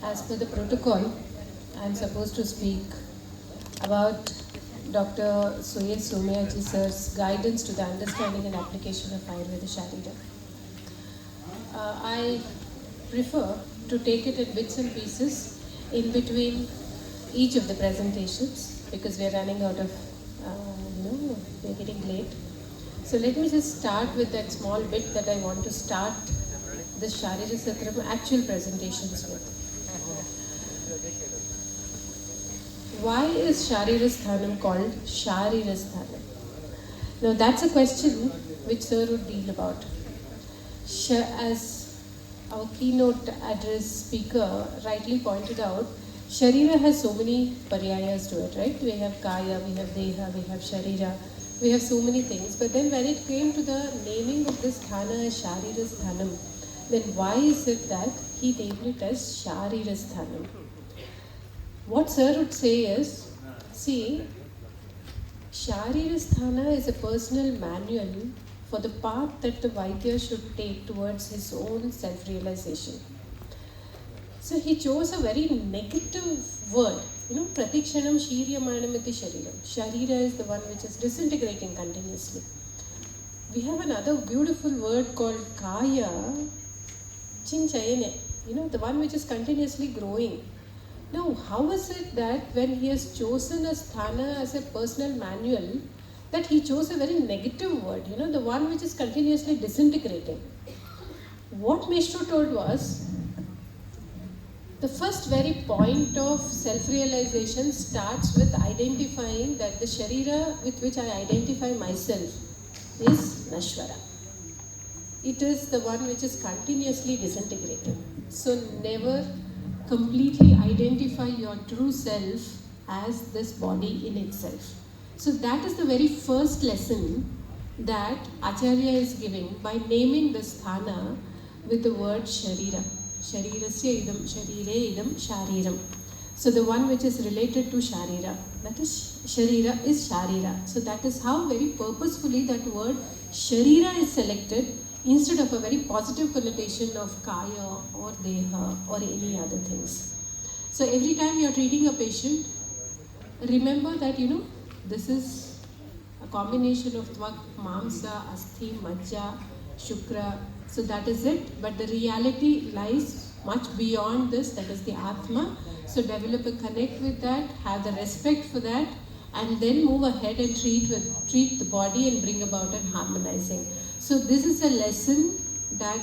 As per the protocol, I am supposed to speak about Dr. C.S Somayaji sir's guidance to the understanding and application of Ayurveda Sháríra. I prefer to take it in bits and pieces in between each of the presentations because we are running out of, we are getting late. So let me just start with that small bit that I want to start the Sháríra Satram actual presentations with. Why is Sháríra Sthanam called Sháríra Sthanam? Now that's a question which Sir would deal about. As our keynote address speaker rightly pointed out, Sharira has so many paryayas to it, right? We have Kaya, we have Deha, we have Sharira, we have so many things. But then when it came to the naming of this Sthana as Sháríra Sthanam, then why is it that he named it as Sháríra Sthanam? What Sir would say is, see, Sháríra Sthana is a personal manual for the path that the Vaidya should take towards his own self-realization. So he chose a very negative word, Pratikshanam Shiryamanamiti Shariram. Sharira is the one which is disintegrating continuously. We have another beautiful word called Kaya, Chinchayane, the one which is continuously growing. Now, how is it that when he has chosen a sthana as a personal manual, that he chose a very negative word, the one which is continuously disintegrating? What Meshtru told was, the first very point of self-realization starts with identifying that the Sharira with which I identify myself is Nashvara. It is the one which is continuously disintegrating. So never completely identify your true self as this body in itself. So that is the very first lesson that Acharya is giving by naming the sthana with the word Sharira. Sharirasya idam, Sharire idam, Shariram. So the one which is related to Sharira, that is Sharira is Sharira. So that is how very purposefully that word Sharira is selected instead of a very positive connotation of Kaya or Deha or any other things. So every time you are treating a patient, remember that this is a combination of Tvak, Mamsa, Asthi, Majja, Shukra. So that is it. But the reality lies much beyond this, that is the Atma. So develop a connect with that, have the respect for that, and then move ahead and treat the body and bring about an harmonizing. So this is a lesson that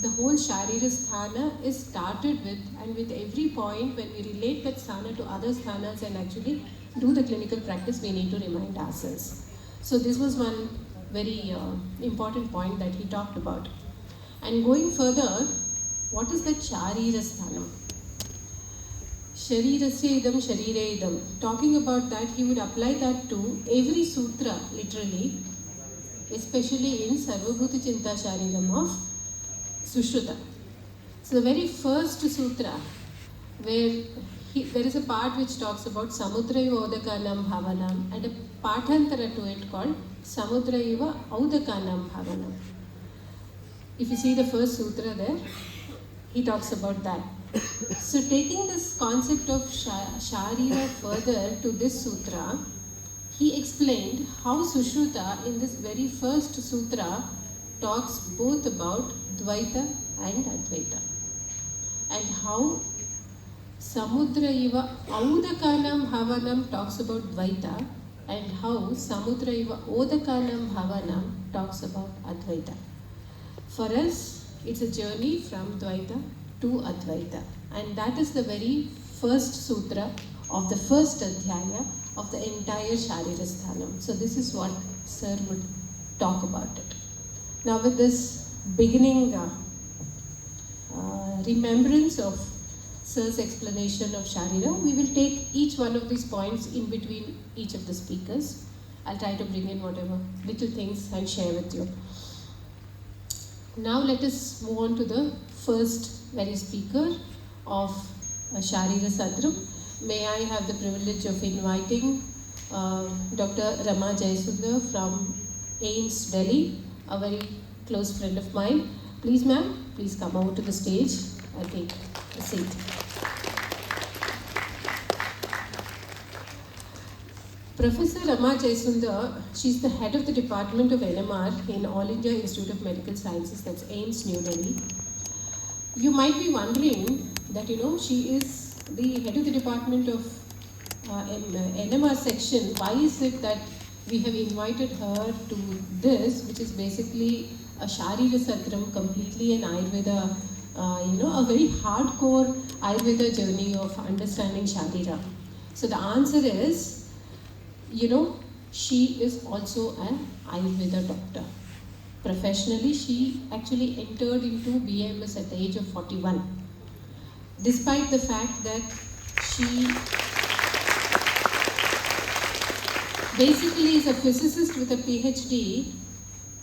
the whole Sháríra Sthana is started with, and with every point when we relate that sthana to other sthanas and actually do the clinical practice, we need to remind ourselves. So this was one very important point that he talked about. And going further, what is that Sháríra Sthanam? Sharirasya idam, Sharire idam. Talking about that, he would apply that to every sutra, literally, especially in Sarvabhuta Chinta Shariram of Sushruta. So the very first sutra, where there is a part which talks about Samudraiva Audakanam Bhavanam and a Pathantara to it called Samudraiva Audakanam Bhavanam. If you see the first sutra there, he talks about that. So taking this concept of Sharira further to this sutra, he explained how Sushruta in this very first sutra talks both about Dvaita and Advaita, and how Samudraiva Audakanam Bhavanam talks about Dvaita, and how Samudraiva Odakanam Bhavanam talks about Advaita. For us, it's a journey from Dvaita to Advaita, and that is the very first sutra of the first Adhyaya of the entire Sháríra Sthanam. So this is what Sir would talk about it. Now with this beginning remembrance of Sir's explanation of Sháríra, we will take each one of these points in between each of the speakers. I'll try to bring in whatever little things and share with you. Now let us move on to the first very speaker of Sháríra Satram. May I have the privilege of inviting Dr. Rama Jayasundar from AIMS, Delhi, a very close friend of mine. Please, ma'am, please come over to the stage and take a seat. Professor Rama Jayasundar, she's the head of the Department of NMR in All India Institute of Medical Sciences, that's AIIMS, New Delhi. You might be wondering that, she is the head of the Department of NMR section. Why is it that we have invited her to this, which is basically a Sháríra Satram, completely an Ayurveda, a very hardcore Ayurveda journey of understanding Sháríra. So the answer is, she is also an Ayurveda doctor. Professionally, she actually entered into BAMS at the age of 41. Despite the fact that she basically is a physicist with a PhD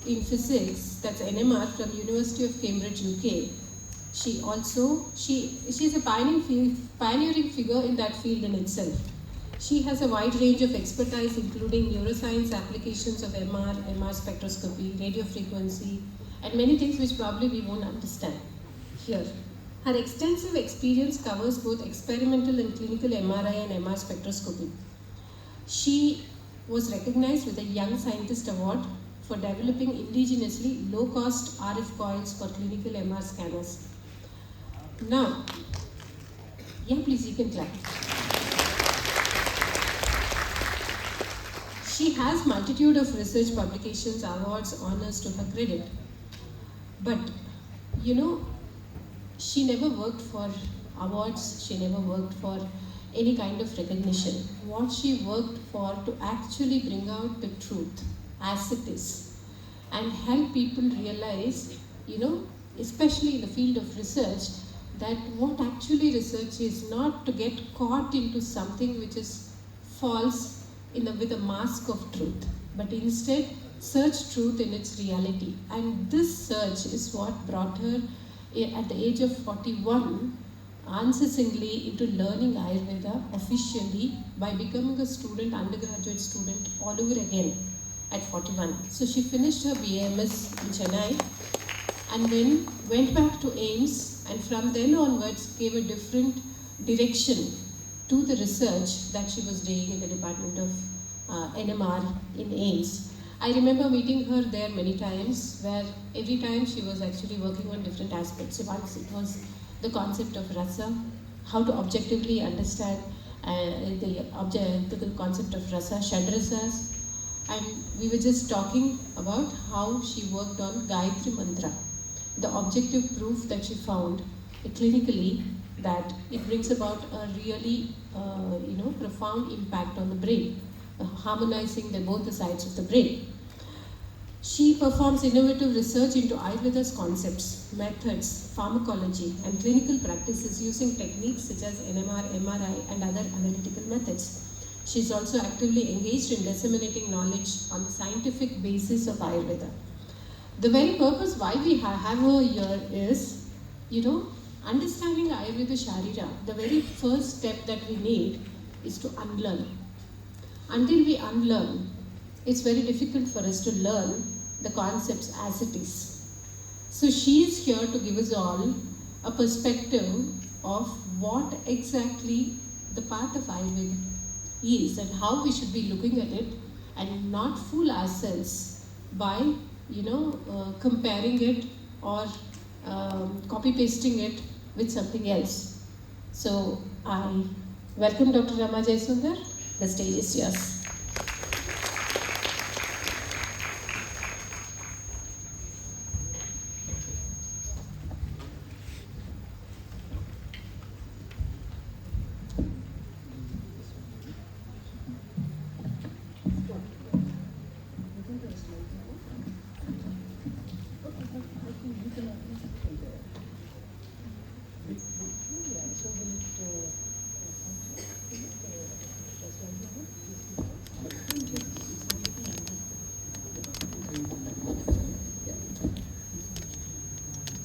in physics, that's NMR, from University of Cambridge, UK. She is a pioneering figure in that field in itself. She has a wide range of expertise, including neuroscience applications of MR spectroscopy, radio frequency, and many things which probably we won't understand here. Her extensive experience covers both experimental and clinical MRI and MR spectroscopy. She was recognized with a Young Scientist Award for developing indigenously low-cost RF coils for clinical MR scanners. Now, please, you can clap. She has multitude of research publications, awards, honors to her credit. But, she never worked for awards, she never worked for any kind of recognition. What she worked for to actually bring out the truth as it is and help people realize, especially in the field of research, that what actually research is not to get caught into something which is false with a mask of truth, but instead search truth in its reality. And this search is what brought her at the age of 41 unceasingly into learning Ayurveda officially by becoming a student, undergraduate student all over again at 41. So she finished her BAMS in Chennai and then went back to AIIMS, and from then onwards gave a different direction to the research that she was doing in the Department of NMR in AIIMS. I remember meeting her there many times, where every time she was actually working on different aspects. So once it was the concept of rasa, how to objectively understand the concept of rasa, shadrasas, and we were just talking about how she worked on Gayatri Mantra, the objective proof that she found clinically that it brings about a really profound impact on the brain, harmonizing both the sides of the brain. She performs innovative research into Ayurveda's concepts, methods, pharmacology, and clinical practices using techniques such as NMR, MRI, and other analytical methods. She is also actively engaged in disseminating knowledge on the scientific basis of Ayurveda. The very purpose why we have her here is, understanding Ayurveda Sháríra. The very first step that we need is to unlearn. Until we unlearn, it's very difficult for us to learn the concepts as it is. So she is here to give us all a perspective of what exactly the path of Ayurveda is and how we should be looking at it, and not fool ourselves by comparing it or copy pasting it with something else. So I welcome Dr. Rama Jayasundar. The stage is yours.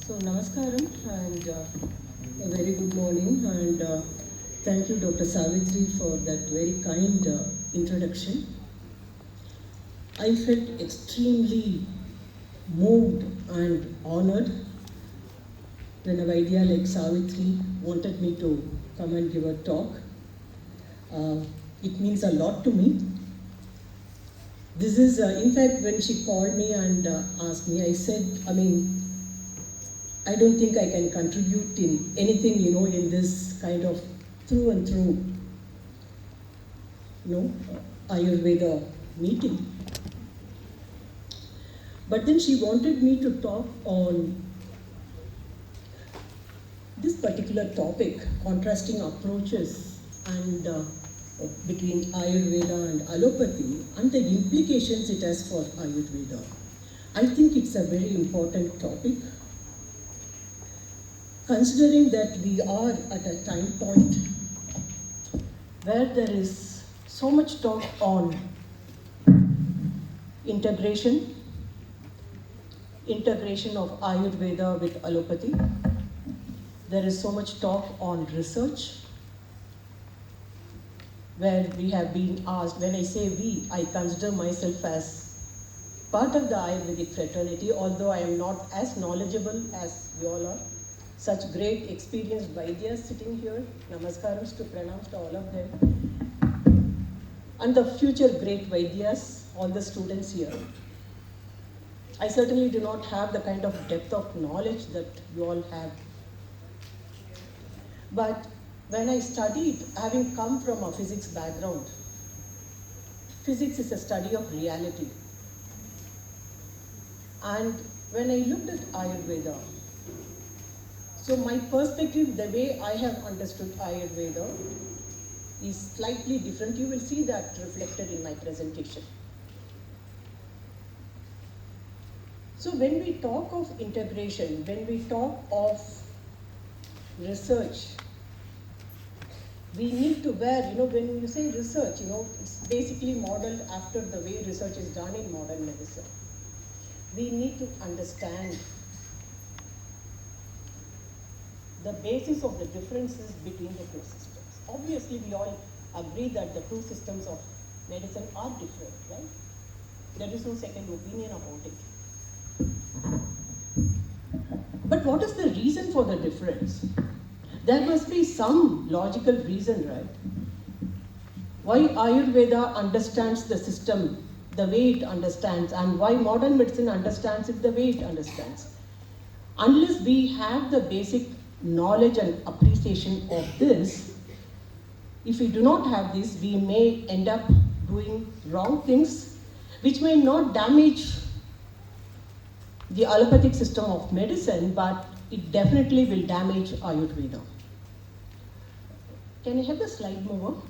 So Namaskaram and a very good morning, and thank you Dr. Savitri for that very kind introduction. I felt extremely moved and honored when a Vaidya like Savitri wanted me to come and give a talk. It means a lot to me, This is, in fact, when she called me and asked me, I said, I don't think I can contribute in anything, in this kind of through and through, Ayurveda meeting. But then she wanted me to talk on this particular topic, contrasting approaches and between Ayurveda and Allopathy and the implications it has for Ayurveda. I think it's a very important topic, considering that we are at a time point where there is so much talk on integration of Ayurveda with Allopathy. There is so much talk on research, where we have been asked, when I say we, I consider myself as part of the Ayurvedic fraternity, although I am not as knowledgeable as you all are. Such great experienced Vaidyas sitting here, namaskarams to pranams to all of them. And the future great Vaidyas, all the students here. I certainly do not have the kind of depth of knowledge that you all have. But when I studied, having come from a physics background, physics is a study of reality. And when I looked at Ayurveda, so my perspective, the way I have understood Ayurveda is slightly different. You will see that reflected in my presentation. So when we talk of integration, when we talk of research, we need to when you say research, it's basically modeled after the way research is done in modern medicine. We need to understand the basis of the differences between the two systems. Obviously, we all agree that the two systems of medicine are different, right? There is no second opinion about it. But what is the reason for the difference? There must be some logical reason, right? Why Ayurveda understands the system the way it understands, and why modern medicine understands it the way it understands. Unless we have the basic knowledge and appreciation of this, if we do not have this, we may end up doing wrong things, which may not damage the allopathic system of medicine, but it definitely will damage Ayurveda. Can you have the slide mover?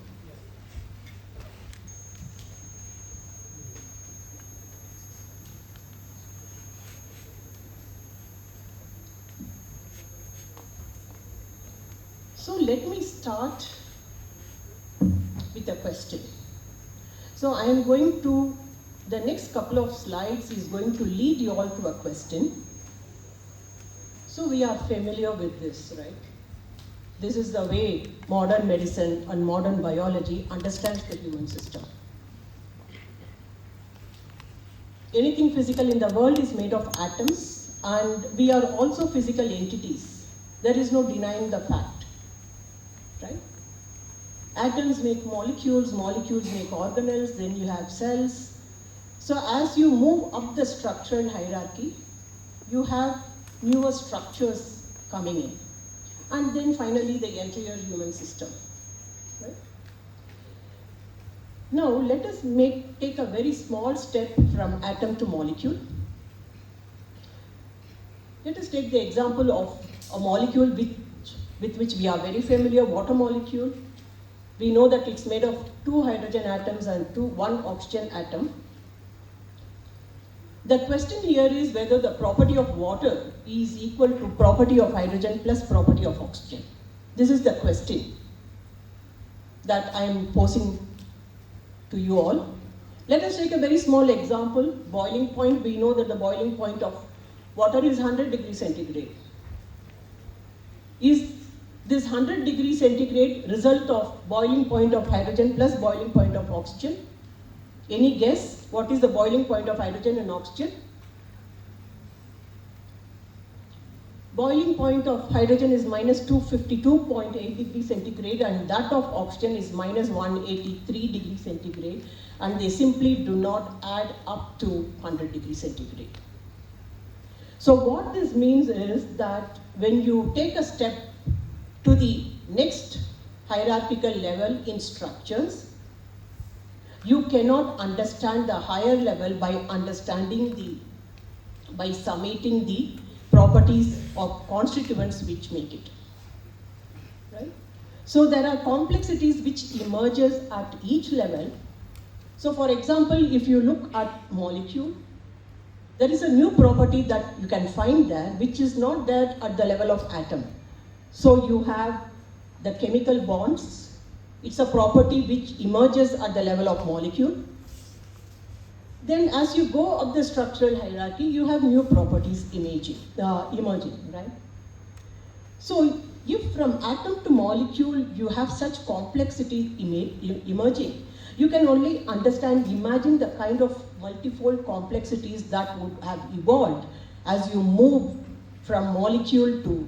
So let me start with a question. So I am going to, the next couple of slides is going to lead you all to a question. So we are familiar with this, right? This is the way modern medicine and modern biology understands the human system. Anything physical in the world is made of atoms, and we are also physical entities. There is no denying the fact, right? Atoms make molecules, molecules make organelles, then you have cells. So as you move up the structural hierarchy, you have newer structures coming in. And then finally the entire human system. Right? Now let us take a very small step from atom to molecule. Let us take the example of a molecule with which we are very familiar, water molecule. We know that it's made of 2 hydrogen atoms and 1 oxygen atom. The question here is whether the property of water is equal to property of hydrogen plus property of oxygen. This is the question that I am posing to you all. Let us take a very small example, boiling point. We know that the boiling point of water is 100 degrees centigrade. Is this 100 degrees centigrade result of boiling point of hydrogen plus boiling point of oxygen? Any guess? What is the boiling point of hydrogen and oxygen? Boiling point of hydrogen is minus 252.8 degrees centigrade, and that of oxygen is minus 183 degrees centigrade, and they simply do not add up to 100 degrees centigrade. So what this means is that when you take a step to the next hierarchical level in structures, you cannot understand the higher level by summating the properties of constituents which make it, right? So there are complexities which emerges at each level. So for example, if you look at molecule, there is a new property that you can find there which is not there at the level of atom. So you have the chemical bonds. It's a property which emerges at the level of molecule. Then as you go up the structural hierarchy, you have new properties emerging, right? So if from atom to molecule you have such complexity emerging, you can only imagine the kind of multifold complexities that would have evolved as you move from molecule to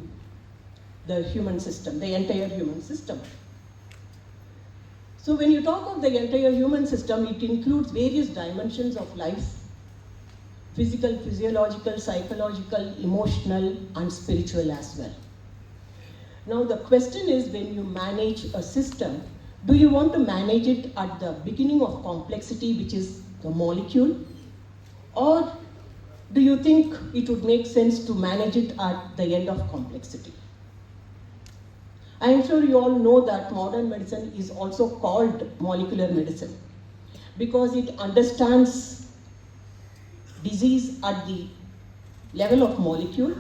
the human system, the entire human system. So when you talk of the entire human system, it includes various dimensions of life: physical, physiological, psychological, emotional, and spiritual as well. Now the question is, when you manage a system, do you want to manage it at the beginning of complexity, which is the molecule? Or do you think it would make sense to manage it at the end of complexity? I am sure you all know that modern medicine is also called molecular medicine because it understands disease at the level of molecule,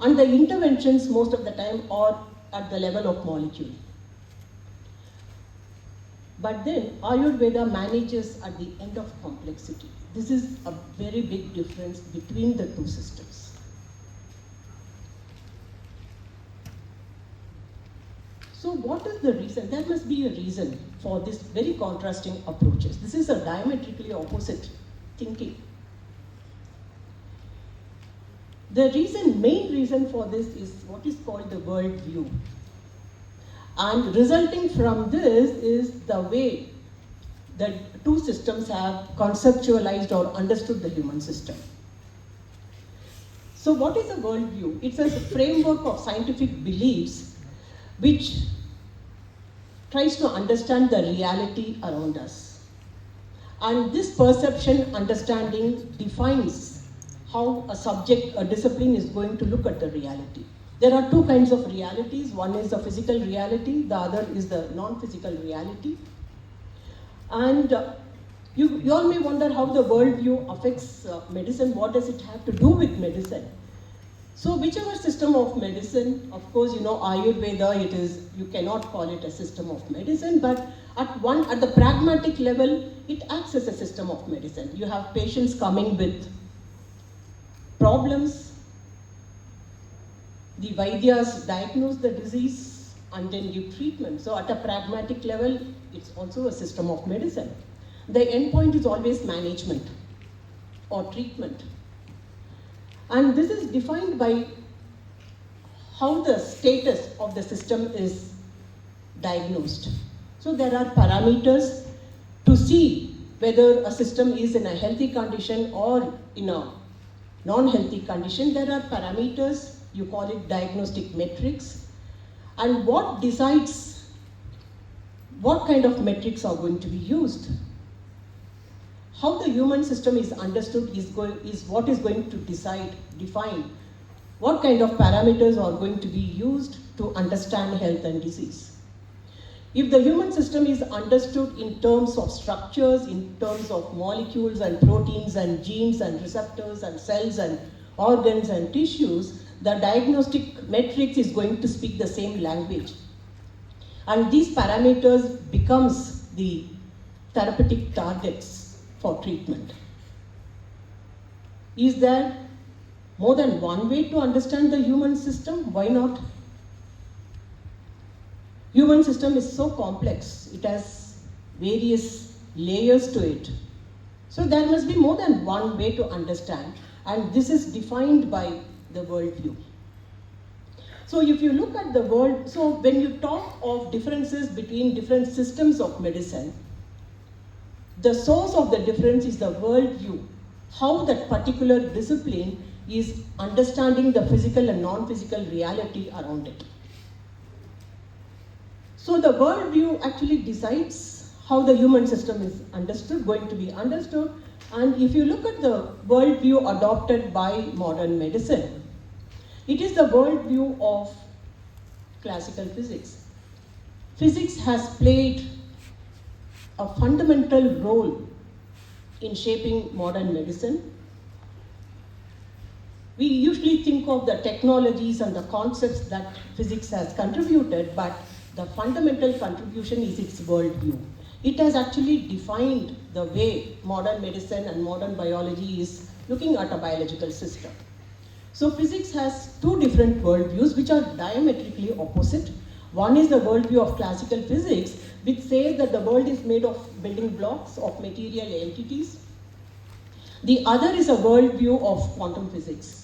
and the interventions most of the time are at the level of molecule. But then Ayurveda manages at the end of complexity. This is a very big difference between the two systems. So what is the reason? There must be a reason for this very contrasting approaches. This is a diametrically opposite thinking. The main reason for this is what is called the world view. And resulting from this is the way the two systems have conceptualized or understood the human system. So what is a world view? It's a framework of scientific beliefs which tries to understand the reality around us. And this perception, understanding defines how a discipline is going to look at the reality. There are two kinds of realities. One is the physical reality, the other is the non-physical reality. And you all may wonder how the worldview affects medicine. What does it have to do with medicine? So whichever system of medicine, of course, you know, Ayurveda, you cannot call it a system of medicine, but at the pragmatic level, it acts as a system of medicine. You have patients coming with problems. The Vaidyas diagnose the disease and then give treatment. So at a pragmatic level, it's also a system of medicine. The endpoint is always management or treatment. And this is defined by how the status of the system is diagnosed. So there are parameters to see whether a system is in a healthy condition or in a non-healthy condition. There are parameters, you call it diagnostic metrics, and what decides what kind of metrics are going to be used. How the human system is understood is what is going to define what kind of parameters are going to be used to understand health and disease. If the human system is understood in terms of structures, in terms of molecules and proteins and genes and receptors and cells and organs and tissues, the diagnostic metrics is going to speak the same language. And these parameters becomes the therapeutic targets for treatment. Is there more than one way to understand the human system? Why not? Human system is so complex. It has various layers to it. So there must be more than one way to understand, and this is defined by the worldview. So if you look at the world, so when you talk of differences between different systems of medicine, the source of the difference is the worldview, how that particular discipline is understanding the physical and non-physical reality around it. So the worldview actually decides how the human system is going to be understood. And if you look at the worldview adopted by modern medicine, it is the worldview of classical physics. Physics has played a fundamental role in shaping modern medicine. We usually think of the technologies and the concepts that physics has contributed, but the fundamental contribution is its worldview. It has actually defined the way modern medicine and modern biology is looking at a biological system. So physics has two different worldviews which are diametrically opposite. One is the worldview of classical physics, which says that the world is made of building blocks of material entities. The other is a worldview of quantum physics.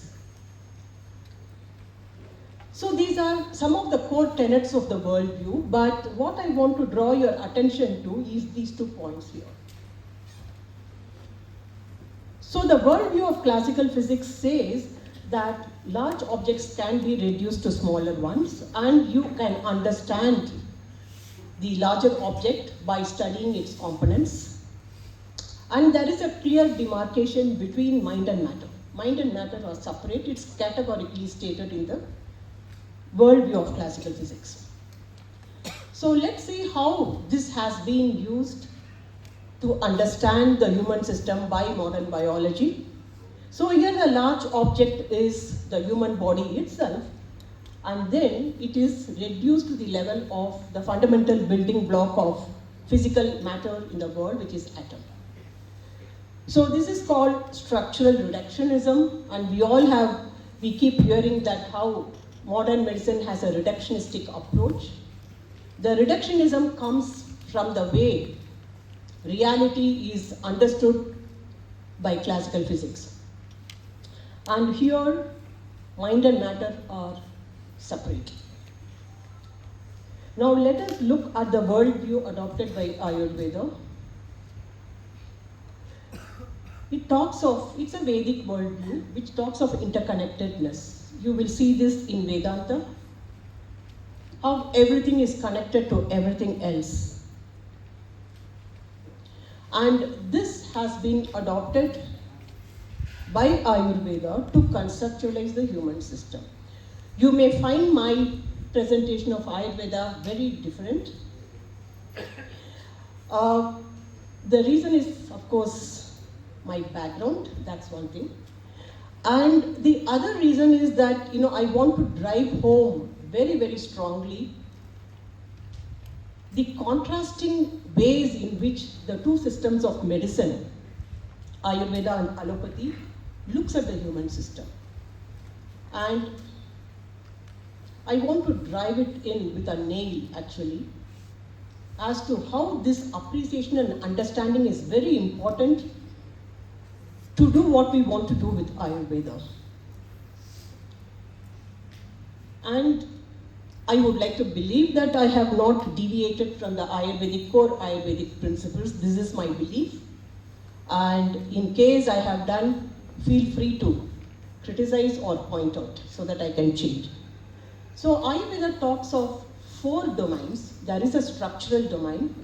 So these are some of the core tenets of the worldview, but what I want to draw your attention to is these 2 points here. So the worldview of classical physics says that large objects can be reduced to smaller ones, and you can understand the larger object by studying its components. And there is a clear demarcation between mind and matter. Mind and matter are separate. It's categorically stated in the worldview of classical physics. So let's see how this has been used to understand the human system by modern biology. So here the large object is the human body itself, and then it is reduced to the level of the fundamental building block of physical matter in the world, which is atom. So this is called structural reductionism, and we keep hearing that how modern medicine has a reductionistic approach. The reductionism comes from the way reality is understood by classical physics. And here, mind and matter are separate. Now let us look at the worldview adopted by Ayurveda. It's a Vedic worldview which talks of interconnectedness. You will see this in Vedanta, how everything is connected to everything else. And this has been adopted by Ayurveda to conceptualize the human system. You may find my presentation of Ayurveda very different. The reason is, of course, my background, that's one thing. And the other reason is that, I want to drive home very, very strongly the contrasting ways in which the two systems of medicine, Ayurveda and Allopathy, looks at the human system. And I want to drive it in with a nail, actually, as to how this appreciation and understanding is very important to do what we want to do with Ayurveda. And I would like to believe that I have not deviated from the core Ayurvedic principles. This is my belief. And in case I have done, feel free to criticize or point out so that I can change. So Ayurveda talks of 4 domains. There is a structural domain,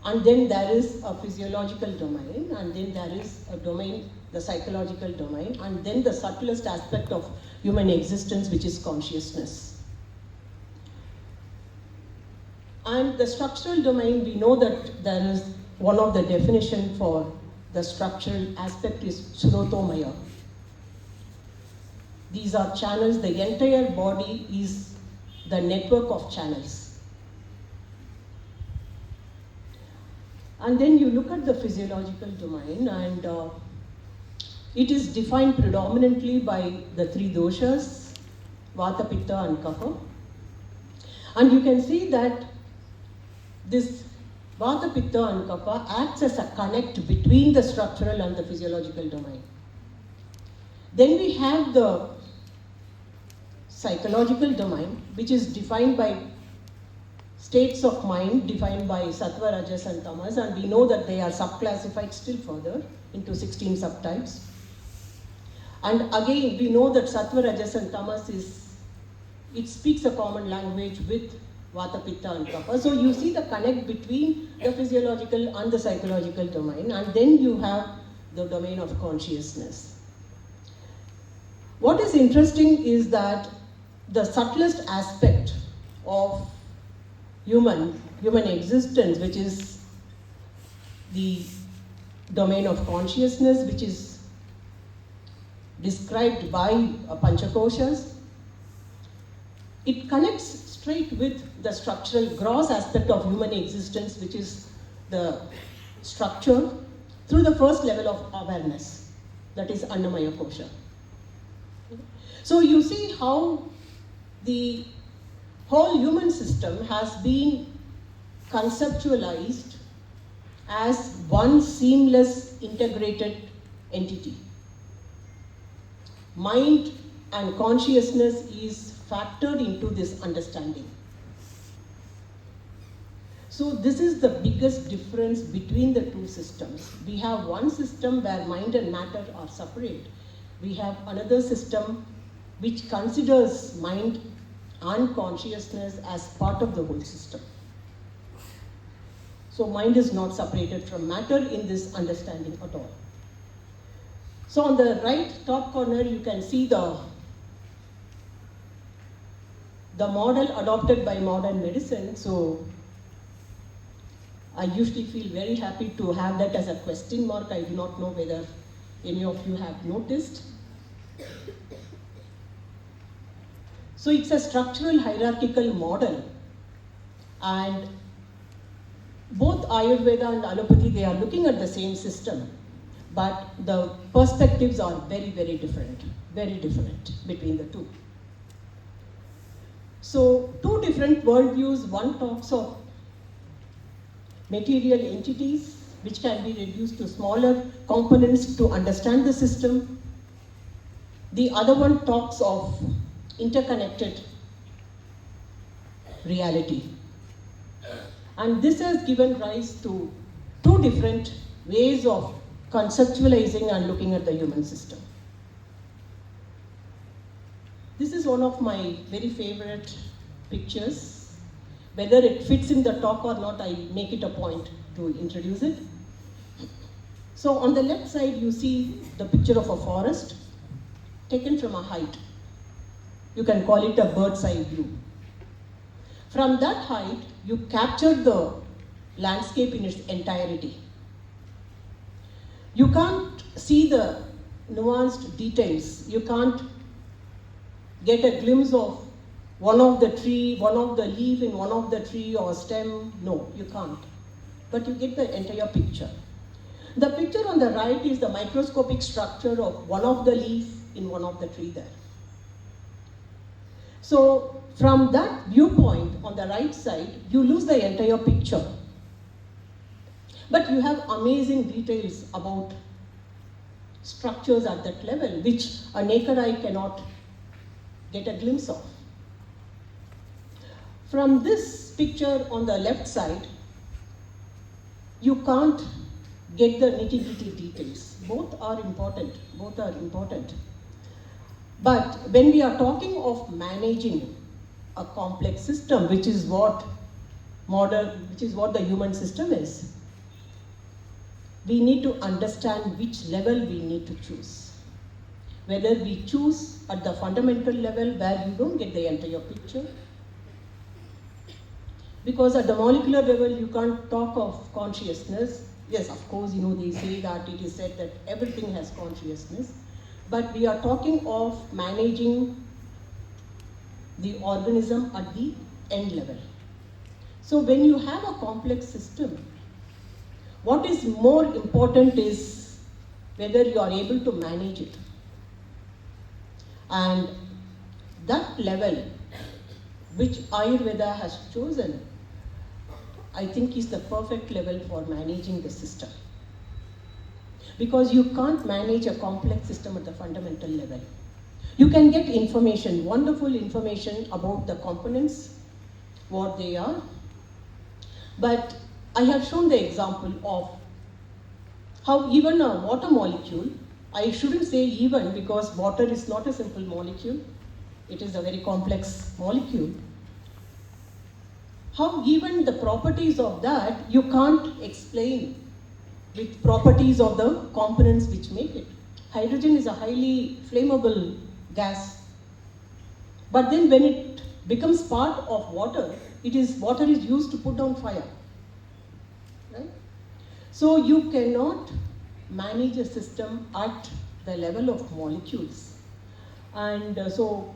and then there is a physiological domain, and then there is a domain, the psychological domain, and then the subtlest aspect of human existence, which is consciousness. And the structural domain, we know that there is one of the definition for the structural aspect is Shrotomaya. These are channels. The entire body is the network of channels. And then you look at the physiological domain, and it is defined predominantly by the 3 doshas, Vata, Pitta and Kapha. And you can see that this Vata, Pitta and Kapha acts as a connect between the structural and the physiological domain. Then we have the psychological domain, which is defined by states of mind defined by sattva, rajas and tamas, and we know that they are subclassified still further into 16 subtypes. And again, we know that sattva, rajas and tamas it speaks a common language with vata, pitta and kapha. So you see the connect between the physiological and the psychological domain, and then you have the domain of consciousness. What is interesting is that the subtlest aspect of human existence, which is the domain of consciousness, which is described by Panchakoshas, it connects straight with the structural gross aspect of human existence, which is the structure, through the first level of awareness, that is Annamaya Kosha. So you see how the whole human system has been conceptualized as one seamless integrated entity. Mind and consciousness is factored into this understanding. So this is the biggest difference between the two systems. We have one system where mind and matter are separate. We have another system which considers mind and consciousness as part of the whole system. So mind is not separated from matter in this understanding at all. So on the right top corner, you can see the model adopted by modern medicine. So I usually feel very happy to have that as a question mark. I do not know whether any of you have noticed. So it's a structural hierarchical model, and both Ayurveda and Allopathy, they are looking at the same system, but the perspectives are very, very different between the two. So two different worldviews. One talks of material entities which can be reduced to smaller components to understand the system. The other one talks of interconnected reality. And this has given rise to two different ways of conceptualizing and looking at the human system. This is one of my very favorite pictures. Whether it fits in the talk or not, I make it a point to introduce it. So on the left side, you see the picture of a forest taken from a height. You can call it a bird's eye view. From that height, you captured the landscape in its entirety. You can't see the nuanced details. You can't get a glimpse of one of the leaf in one of the tree or stem. No, you can't. But you get the entire picture. The picture on the right is the microscopic structure of one of the leaf in one of the tree there. So from that viewpoint on the right side, you lose the entire picture. But you have amazing details about structures at that level, which a naked eye cannot get a glimpse of. From this picture on the left side, you can't get the nitty-gritty details. Both are important. But when we are talking of managing a complex system, which is what the human system is, we need to understand which level we need to choose. Whether we choose at the fundamental level where you don't get the entire picture, because at the molecular level you can't talk of consciousness. Yes, of course, they say that it is said that everything has consciousness. But we are talking of managing the organism at the end level. So when you have a complex system, what is more important is whether you are able to manage it. And that level which Ayurveda has chosen, I think is the perfect level for managing the system. Because you can't manage a complex system at the fundamental level. You can get information, wonderful information about the components, what they are. But I have shown the example of how even a water molecule, I shouldn't say even because water is not a simple molecule, it is a very complex molecule. How even the properties of that you can't explain with properties of the components which make it. Hydrogen is a highly flammable gas, but then when it becomes part of water, water is used to put down fire, right? So you cannot manage a system at the level of molecules, and so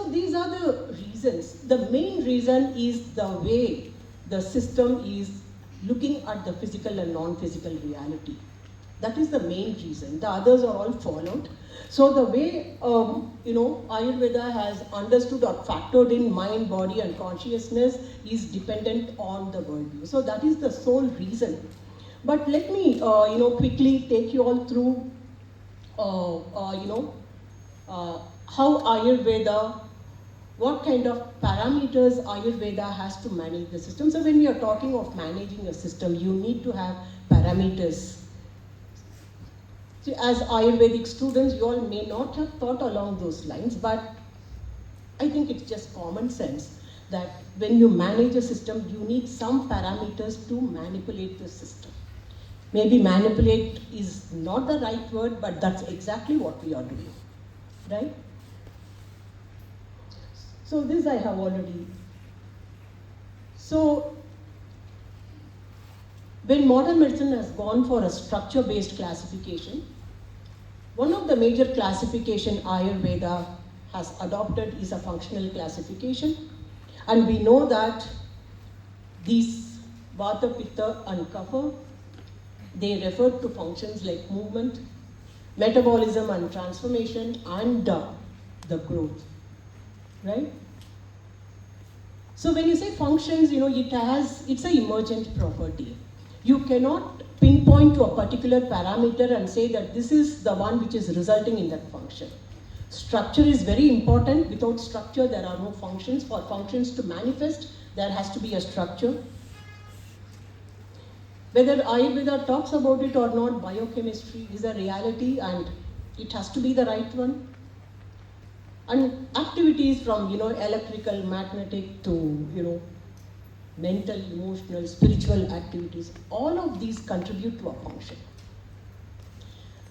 these are the reasons. The main reason is the way the system is looking at the physical and non-physical reality. That is the main reason. The others are all followed. So the way Ayurveda has understood or factored in mind, body, and consciousness is dependent on the worldview. So that is the sole reason. But let me quickly take you all through how Ayurveda, what kind of parameters Ayurveda has to manage the system. So when we are talking of managing a system, you need to have parameters. So as Ayurvedic students, you all may not have thought along those lines, but I think it's just common sense that when you manage a system, you need some parameters to manipulate the system. Maybe manipulate is not the right word, but that's exactly what we are doing, right? So this I have already. So when modern medicine has gone for a structure-based classification, one of the major classification Ayurveda has adopted is a functional classification. And we know that these Vata, Pitta and Kapha, they refer to functions like movement, metabolism and transformation, and the growth, right? So when you say functions, it's an emergent property. You cannot pinpoint to a particular parameter and say that this is the one which is resulting in that function. Structure is very important. Without structure, there are no functions. For functions to manifest, there has to be a structure. Whether Ayurveda talks about it or not, biochemistry is a reality and it has to be the right one. And activities from, electrical, magnetic to, mental, emotional, spiritual activities, all of these contribute to a function.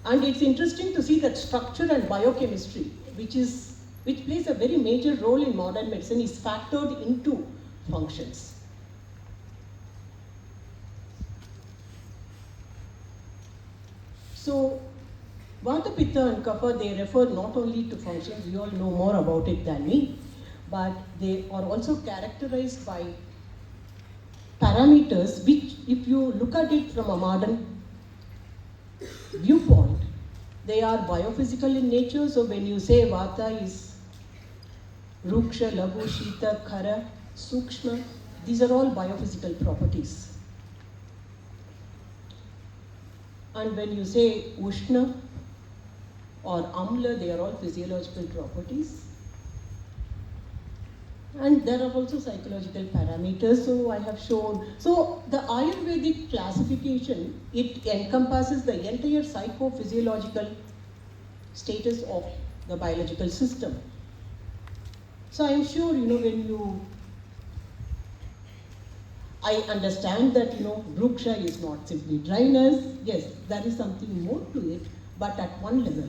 And it's interesting to see that structure and biochemistry, which plays a very major role in modern medicine, is factored into functions. So, Vata, Pitta and Kapha, they refer not only to functions, you all know more about it than me, but they are also characterized by parameters which, if you look at it from a modern viewpoint, they are biophysical in nature. So when you say Vata is Ruksha, Laghu, Shita, Khara, Sukshma, these are all biophysical properties. And when you say Ushna or Amla, they are all physiological properties. And there are also psychological parameters, so I have shown. So the Ayurvedic classification, it encompasses the entire psychophysiological status of the biological system. So I'm sure, I understand that, Ruksha is not simply dryness. Yes, there is something more to it, but at one level,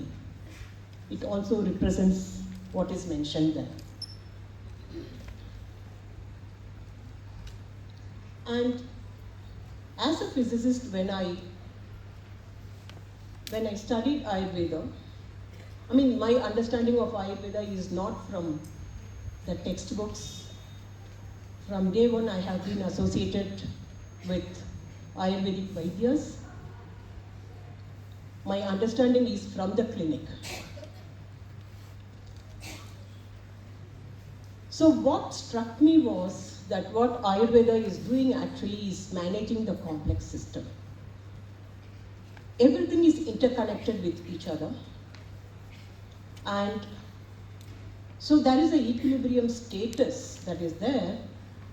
it also represents what is mentioned there. And as a physicist, when I studied Ayurveda, my understanding of Ayurveda is not from the textbooks. From day one, I have been associated with Ayurvedic Vaidyas. My understanding is from the clinic. So what struck me was that what Ayurveda is doing actually is managing the complex system. Everything is interconnected with each other. And so there is an equilibrium status that is there,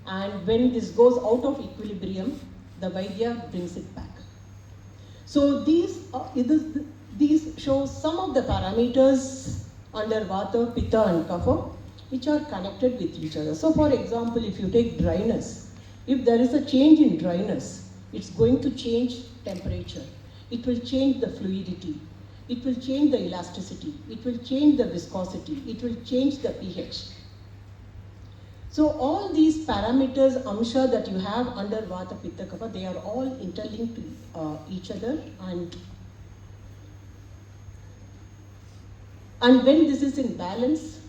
and when this goes out of equilibrium, the Vaidya brings it back. So these show some of the parameters under Vata, Pitta and Kapha, which are connected with each other. So for example, if you take dryness, if there is a change in dryness, it's going to change temperature. It will change the fluidity. It will change the elasticity. It will change the viscosity. It will change the pH. So all these parameters, amsha that you have under Vata, Pitta, Kapha, they are all interlinked to each other, and when this is in balance,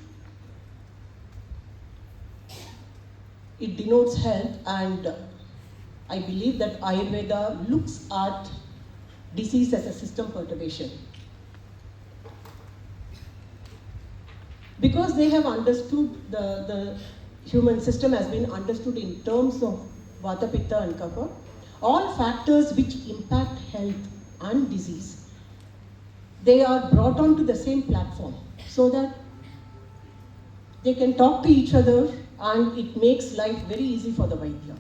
it denotes health. And I believe that Ayurveda looks at disease as a system perturbation, because they have understood the human system has been understood in terms of Vata, Pitta and Kapha. All factors which impact health and disease, they are brought onto the same platform so that they can talk to each other, and it makes life very easy for the Vaidya.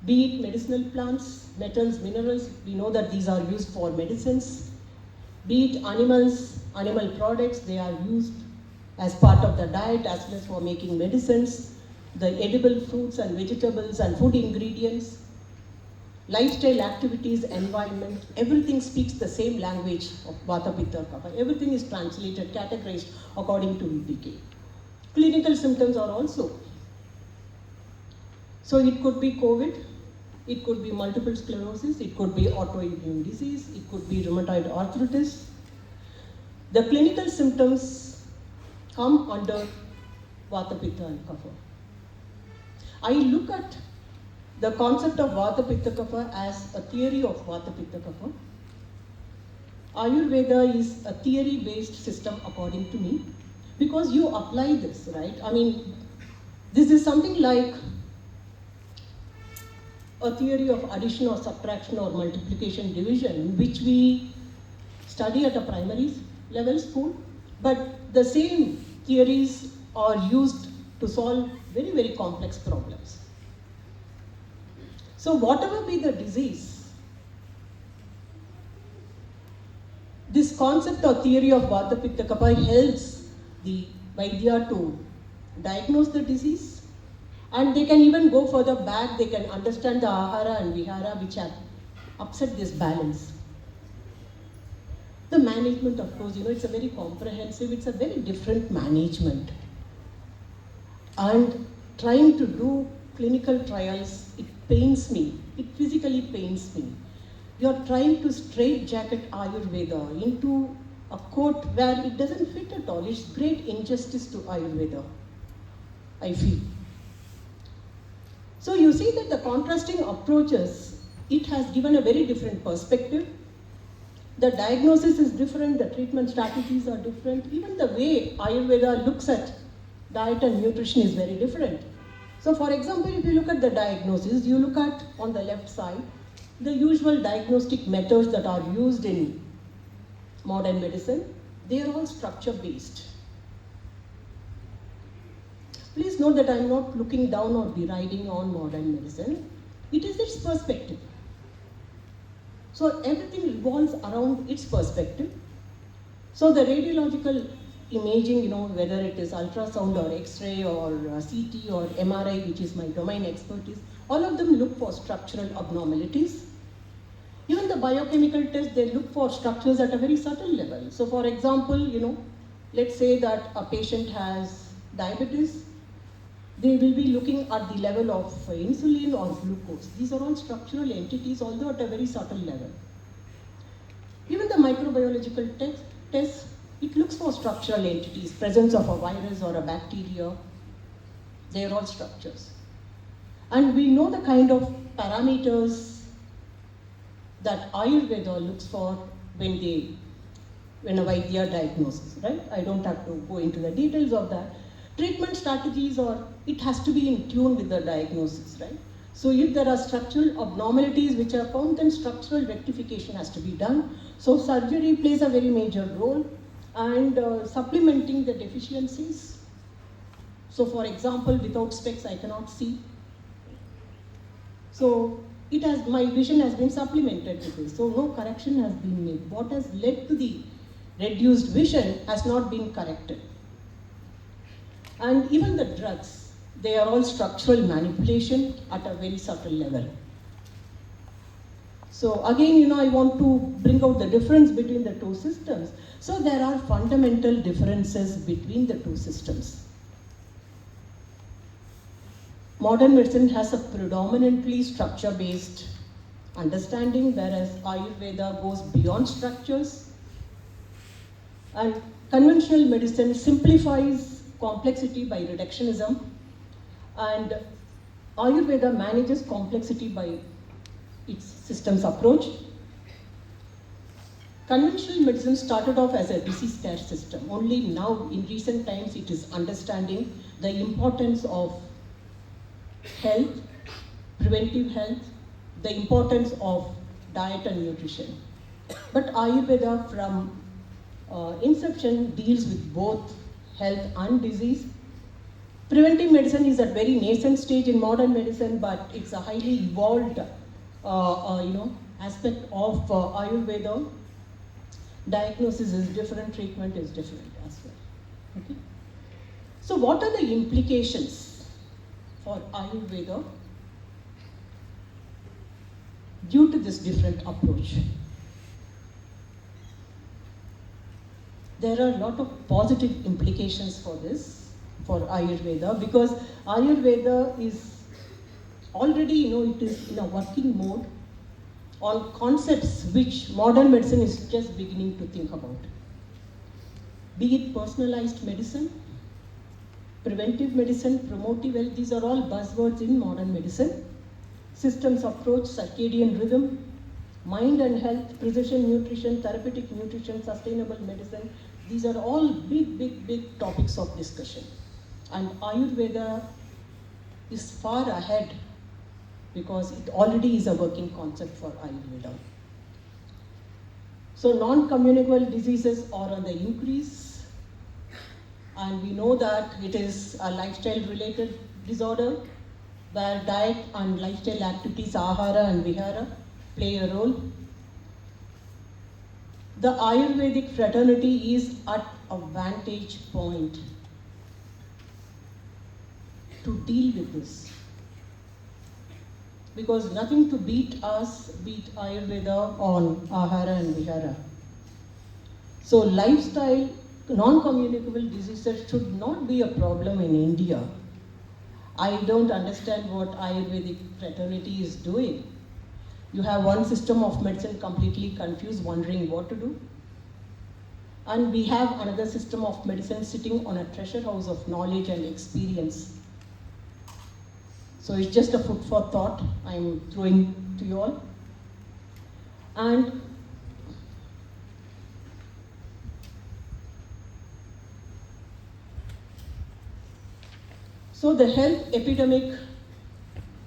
Be it medicinal plants, metals, minerals, we know that these are used for medicines. Be it animals, animal products, they are used as part of the diet as well as for making medicines. The edible fruits and vegetables and food ingredients, lifestyle activities, environment, everything speaks the same language of Vata, Pitta, Kapha. Everything is translated, categorized according to VPK. Clinical symptoms are also. So it could be COVID, it could be multiple sclerosis, it could be autoimmune disease, it could be rheumatoid arthritis. The clinical symptoms come under Vata, Pitta and Kapha. I look at the concept of Vata, Pitta, Kapha as a theory of Vata, Pitta, Kapha. Ayurveda is a theory-based system according to me, because you apply this, right? I mean, this is something like a theory of addition or subtraction or multiplication, division, which we study at a primary level school, but the same theories are used to solve very, very complex problems. So whatever be the disease, this concept or theory of Vata, Pitta, Kapha helps the Vaidya to diagnose the disease, and they can even go further back. They can understand the ahara and vihara which have upset this balance. The management, of course, it's a very comprehensive, it's a very different management. And trying to do clinical trials, it pains me, it physically pains me. You're trying to straitjacket Ayurveda into a court where it doesn't fit at all. It's great injustice to Ayurveda, I feel. So you see that the contrasting approaches, it has given a very different perspective. The diagnosis is different, the treatment strategies are different. Even the way Ayurveda looks at diet and nutrition is very different. So for example, if you look at the diagnosis, you look at on the left side, the usual diagnostic methods that are used in modern medicine, they are all structure based. Please note that I am not looking down or deriding on modern medicine. It is its perspective. So everything revolves around its perspective. So the radiological imaging, whether it is ultrasound or X-ray or CT or MRI, which is my domain expertise, all of them look for structural abnormalities. Even the biochemical tests, they look for structures at a very subtle level. So for example, let's say that a patient has diabetes, they will be looking at the level of insulin or glucose. These are all structural entities, although at a very subtle level. Even the microbiological tests, it looks for structural entities, presence of a virus or a bacteria. They are all structures. And we know the kind of parameters that Ayurveda looks for when a Vaidya diagnoses, right? I don't have to go into the details of that. Treatment strategies, it has to be in tune with the diagnosis, right? So if there are structural abnormalities which are found, then structural rectification has to be done. So surgery plays a very major role. and supplementing the deficiencies. So for example, without specs I cannot see. So my vision has been supplemented with this. So no correction has been made. What has led to the reduced vision has not been corrected. And even the drugs, they are all structural manipulation at a very subtle level. So again, I want to bring out the difference between the two systems. So there are fundamental differences between the two systems. Modern medicine has a predominantly structure-based understanding, whereas Ayurveda goes beyond structures. And conventional medicine simplifies complexity by reductionism, and Ayurveda manages complexity by its systems approach. Conventional medicine started off as a disease care system. Only now, in recent times, it is understanding the importance of health, preventive health, the importance of diet and nutrition. But Ayurveda from inception deals with both health and disease. Preventive medicine is at very nascent stage in modern medicine, but it's a highly evolved aspect of Ayurveda. Diagnosis is different, treatment is different as well. Okay? So what are the implications for Ayurveda due to this different approach? There are a lot of positive implications for this, for Ayurveda, because Ayurveda is already, it is in a working mode on concepts which modern medicine is just beginning to think about. Be it personalized medicine, preventive medicine, promotive health, these are all buzzwords in modern medicine. Systems approach, circadian rhythm, mind and health, precision nutrition, therapeutic nutrition, sustainable medicine, these are all big topics of discussion. And Ayurveda is far ahead because it already is a working concept for Ayurveda. So non-communicable diseases are on the increase, and we know that it is a lifestyle-related disorder where diet and lifestyle activities, ahara and vihara, play a role. The Ayurvedic fraternity is at a vantage point to deal with this, because nothing to beat Ayurveda on ahara and vihara. So lifestyle, non-communicable diseases should not be a problem in India. I don't understand what Ayurvedic fraternity is doing. You have one system of medicine completely confused, wondering what to do. And we have another system of medicine sitting on a treasure house of knowledge and experience. So it's just a food for thought I'm throwing to you all. And so the health epidemic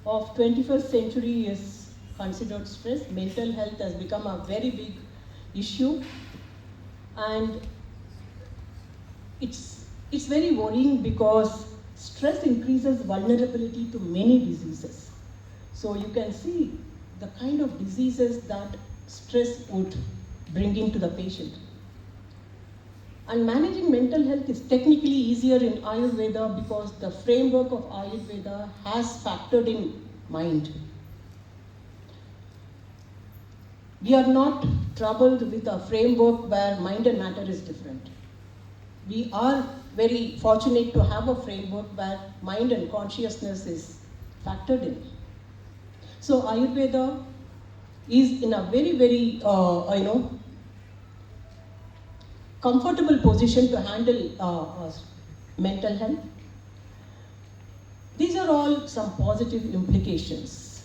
of 21st century is considered stress. Mental health has become a very big issue, and it's very worrying because stress increases vulnerability to many diseases. So you can see the kind of diseases that stress would bring into the patient. And managing mental health is technically easier in Ayurveda because the framework of Ayurveda has factored in mind. We are not troubled with a framework where mind and matter is different. We are very fortunate to have a framework where mind and consciousness is factored in. So Ayurveda is in a very, comfortable position to handle mental health. These are all some positive implications.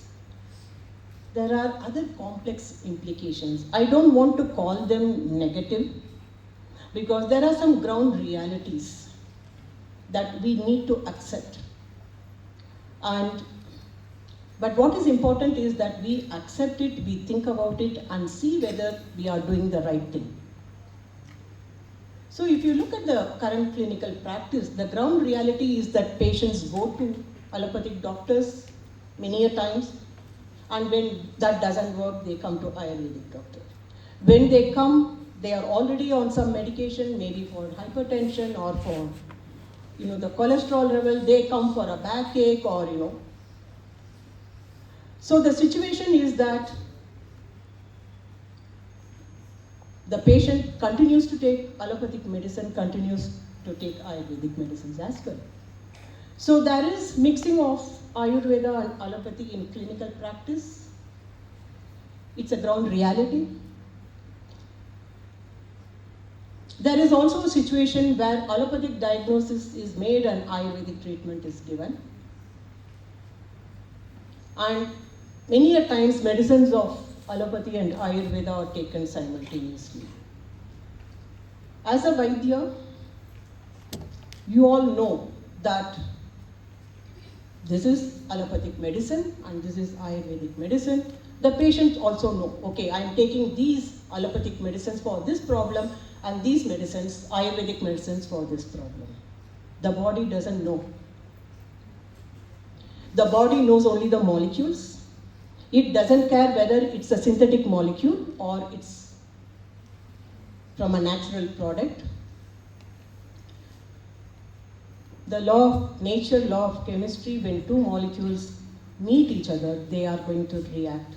There are other complex implications. I don't want to call them negative because there are some ground realities that we need to accept. But what is important is that we accept it, we think about it, and see whether we are doing the right thing. So if you look at the current clinical practice, the ground reality is that patients go to allopathic doctors many a times, and when that doesn't work, they come to Ayurvedic doctor. When they come, they are already on some medication, maybe for hypertension or for the cholesterol level, they come for a backache or So the situation is that the patient continues to take allopathic medicine, continues to take Ayurvedic medicines as well. So there is mixing of Ayurveda and allopathy in clinical practice. It's a ground reality. There is also a situation where allopathic diagnosis is made and Ayurvedic treatment is given. And many a times medicines of allopathy and Ayurveda are taken simultaneously. As a Vaidya, you all know that this is allopathic medicine and this is Ayurvedic medicine. The patient also know, okay, I am taking these allopathic medicines for this problem and these medicines, Ayurvedic medicines for this problem. The body doesn't know. The body knows only the molecules. It doesn't care whether it's a synthetic molecule or it's from a natural product. The law of nature, law of chemistry, when two molecules meet each other, they are going to react.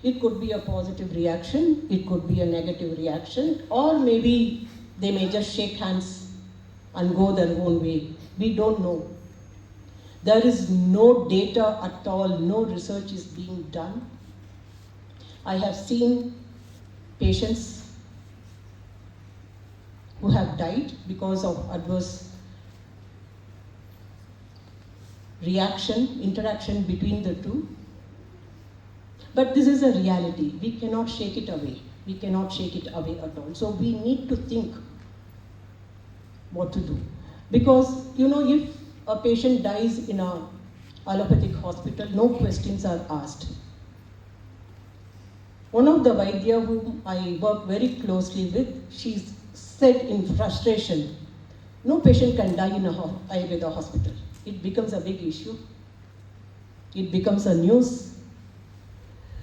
It could be a positive reaction, it could be a negative reaction, or maybe they may just shake hands and go their own way. We don't know. There is no data at all, no research is being done. I have seen patients who have died because of adverse interaction between the two. But this is a reality. We cannot shake it away. We cannot shake it away at all. So we need to think what to do. Because, if a patient dies in an allopathic hospital, no questions are asked. One of the Vaidya whom I work very closely with, she said in frustration, no patient can die in an Ayurveda hospital. It becomes a big issue. It becomes a news.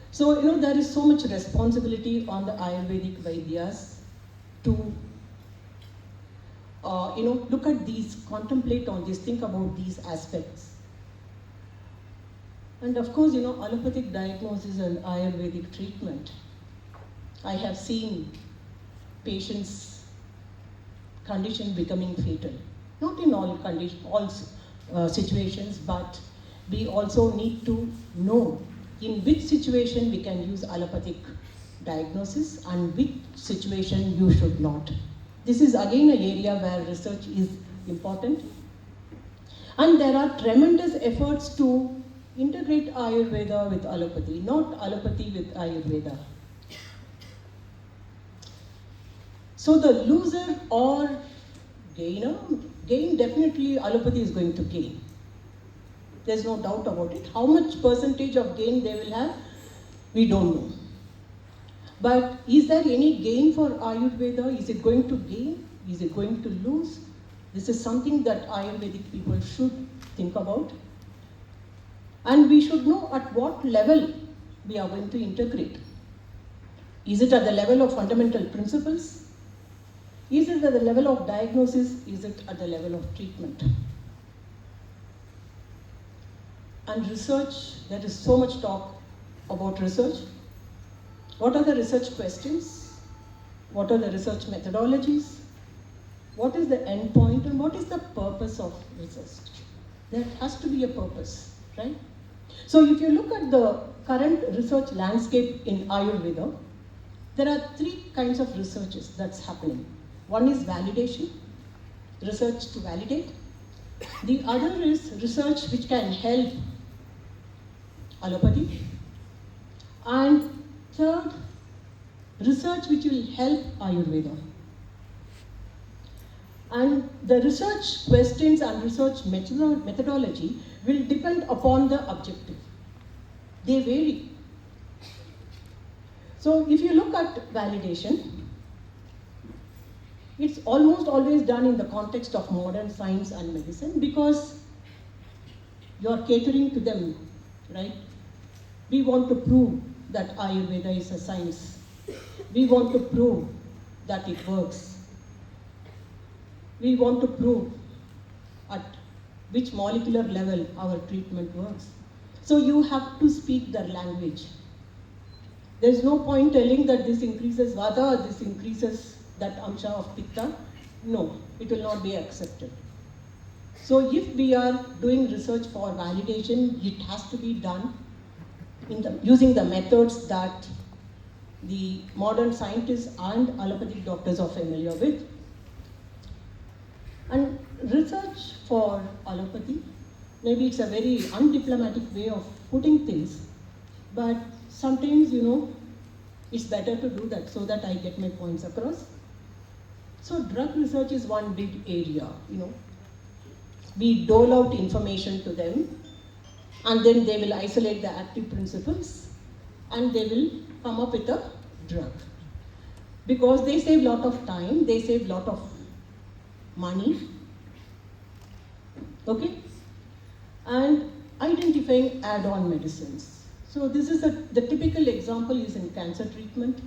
So, there is so much responsibility on the Ayurvedic Vaidyas to, look at these, contemplate on this, think about these aspects. And of course, allopathic diagnosis and Ayurvedic treatment. I have seen patients' condition becoming fatal. Not in all situations, but we also need to know in which situation we can use allopathic diagnosis and which situation you should not. This is again an area where research is important. And there are tremendous efforts to integrate Ayurveda with allopathy, not allopathy with Ayurveda. So the loser or gainer, definitely allopathy is going to gain. There's no doubt about it. How much percentage of gain they will have, we don't know. But is there any gain for Ayurveda? Is it going to gain? Is it going to lose? This is something that Ayurvedic people should think about. And we should know at what level we are going to integrate. Is it at the level of fundamental principles? Is it at the level of diagnosis? Is it at the level of treatment? And research, there is so much talk about research. What are the research questions? What are the research methodologies? What is the end point and what is the purpose of research? There has to be a purpose, right? So if you look at the current research landscape in Ayurveda, there are three kinds of researches that's happening. One is validation, research to validate. The other is research which can help allopathy. And third, research which will help Ayurveda. And the research questions and research methodology will depend upon the objective. They vary. So if you look at validation, It's almost always done in the context of modern science and medicine because you're catering to them, right? We want to prove that Ayurveda is a science. We want to prove that it works. We want to prove at which molecular level our treatment works. So you have to speak their language. There's no point telling that this increases vata, this increases that amsha of pitta. No, it will not be accepted. So if we are doing research for validation, it has to be done using the methods that the modern scientists and allopathic doctors are familiar with. And research for allopathy, maybe it's a very undiplomatic way of putting things, but sometimes, it's better to do that so that I get my points across. So drug research is one big area, We dole out information to them, and then they will isolate the active principles, and they will come up with a drug. Because they save a lot of time, they save a lot of money, okay? And identifying add-on medicines. So this is the typical example is in cancer treatment.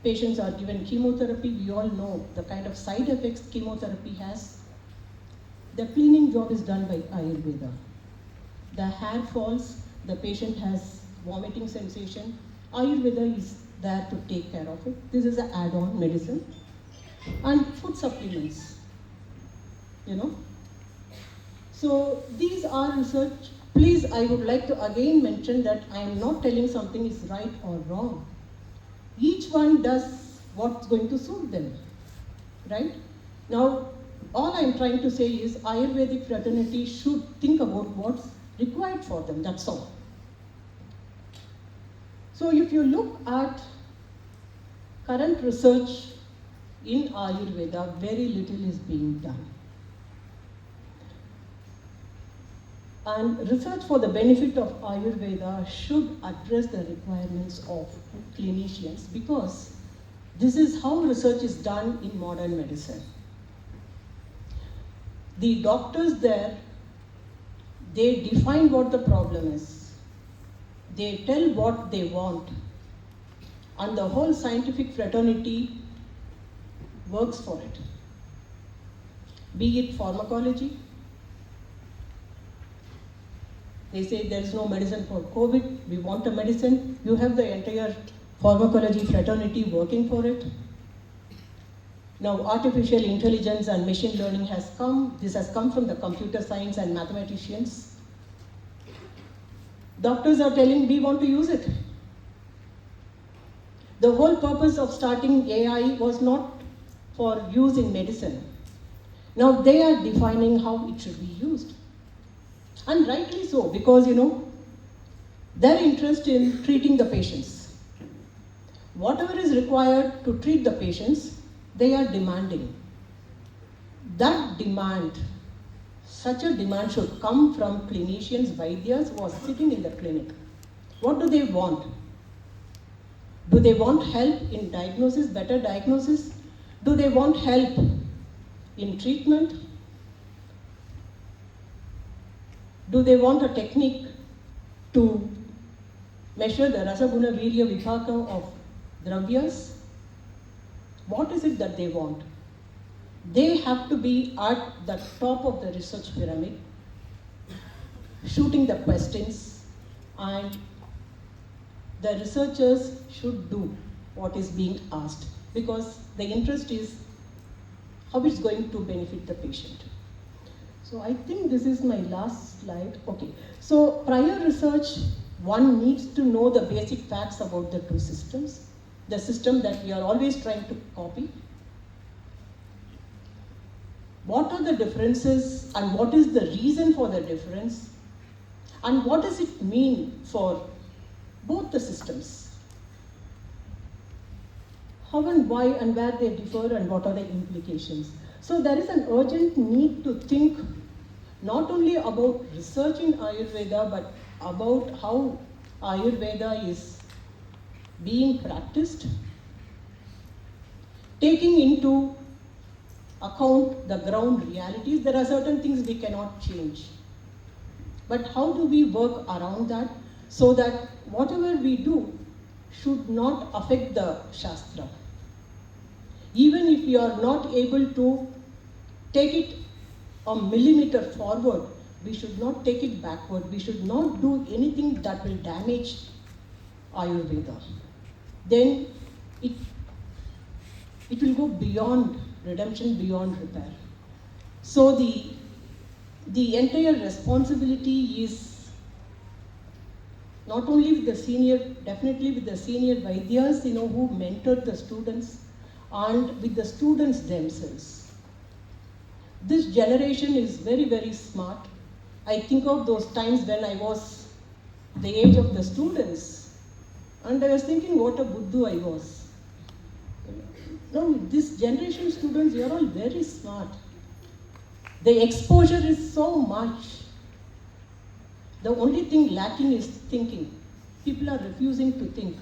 Patients are given chemotherapy. We all know the kind of side effects chemotherapy has. The cleaning job is done by Ayurveda. The hair falls, the patient has vomiting sensation. Ayurveda is there to take care of it. This is an add-on medicine. And food supplements, So these are research. Please, I would like to again mention that I am not telling something is right or wrong. Each one does what's going to suit them, right? Now, all I'm trying to say is Ayurvedic fraternity should think about what's required for them, that's all. So if you look at current research in Ayurveda, very little is being done. And research for the benefit of Ayurveda should address the requirements of clinicians because this is how research is done in modern medicine. The doctors there, they define what the problem is. They tell what they want. And the whole scientific fraternity works for it. Be it pharmacology. They say there is no medicine for COVID, we want a medicine. You have the entire pharmacology fraternity working for it. Now artificial intelligence and machine learning has come. This has come from the computer science and mathematicians. Doctors are telling we want to use it. The whole purpose of starting AI was not for use in medicine. Now they are defining how it should be used. And rightly so, because their interest in treating the patients. Whatever is required to treat the patients, they are demanding. That demand, such a demand should come from clinicians, Vaidyas who are sitting in the clinic. What do they want? Do they want help in diagnosis, better diagnosis? Do they want help in treatment? Do they want a technique to measure the rasaguna virya vipaka of dravyas? What is it that they want? They have to be at the top of the research pyramid, shooting the questions, and the researchers should do what is being asked because the interest is how it's going to benefit the patient. So I think this is my last slide. Okay, so prior research, one needs to know the basic facts about the two systems, the system that we are always trying to copy. What are the differences and what is the reason for the difference? And what does it mean for both the systems? How and why and where they differ and what are the implications? So there is an urgent need to think not only about research in Ayurveda, but about how Ayurveda is being practiced, taking into account the ground realities. There are certain things we cannot change. But how do we work around that so that whatever we do should not affect the Shastra? Even if we are not able to take it a millimeter forward, we should not take it backward. We should not do anything that will damage Ayurveda. Then it will go beyond redemption, beyond repair. So the entire responsibility is not only with the senior, definitely with the senior Vaidyas, who mentored the students, and with the students themselves. This generation is very, very smart. I think of those times when I was the age of the students, and I was thinking what a Buddha I was. Now, this generation students, you are all very smart. The exposure is so much. The only thing lacking is thinking. People are refusing to think.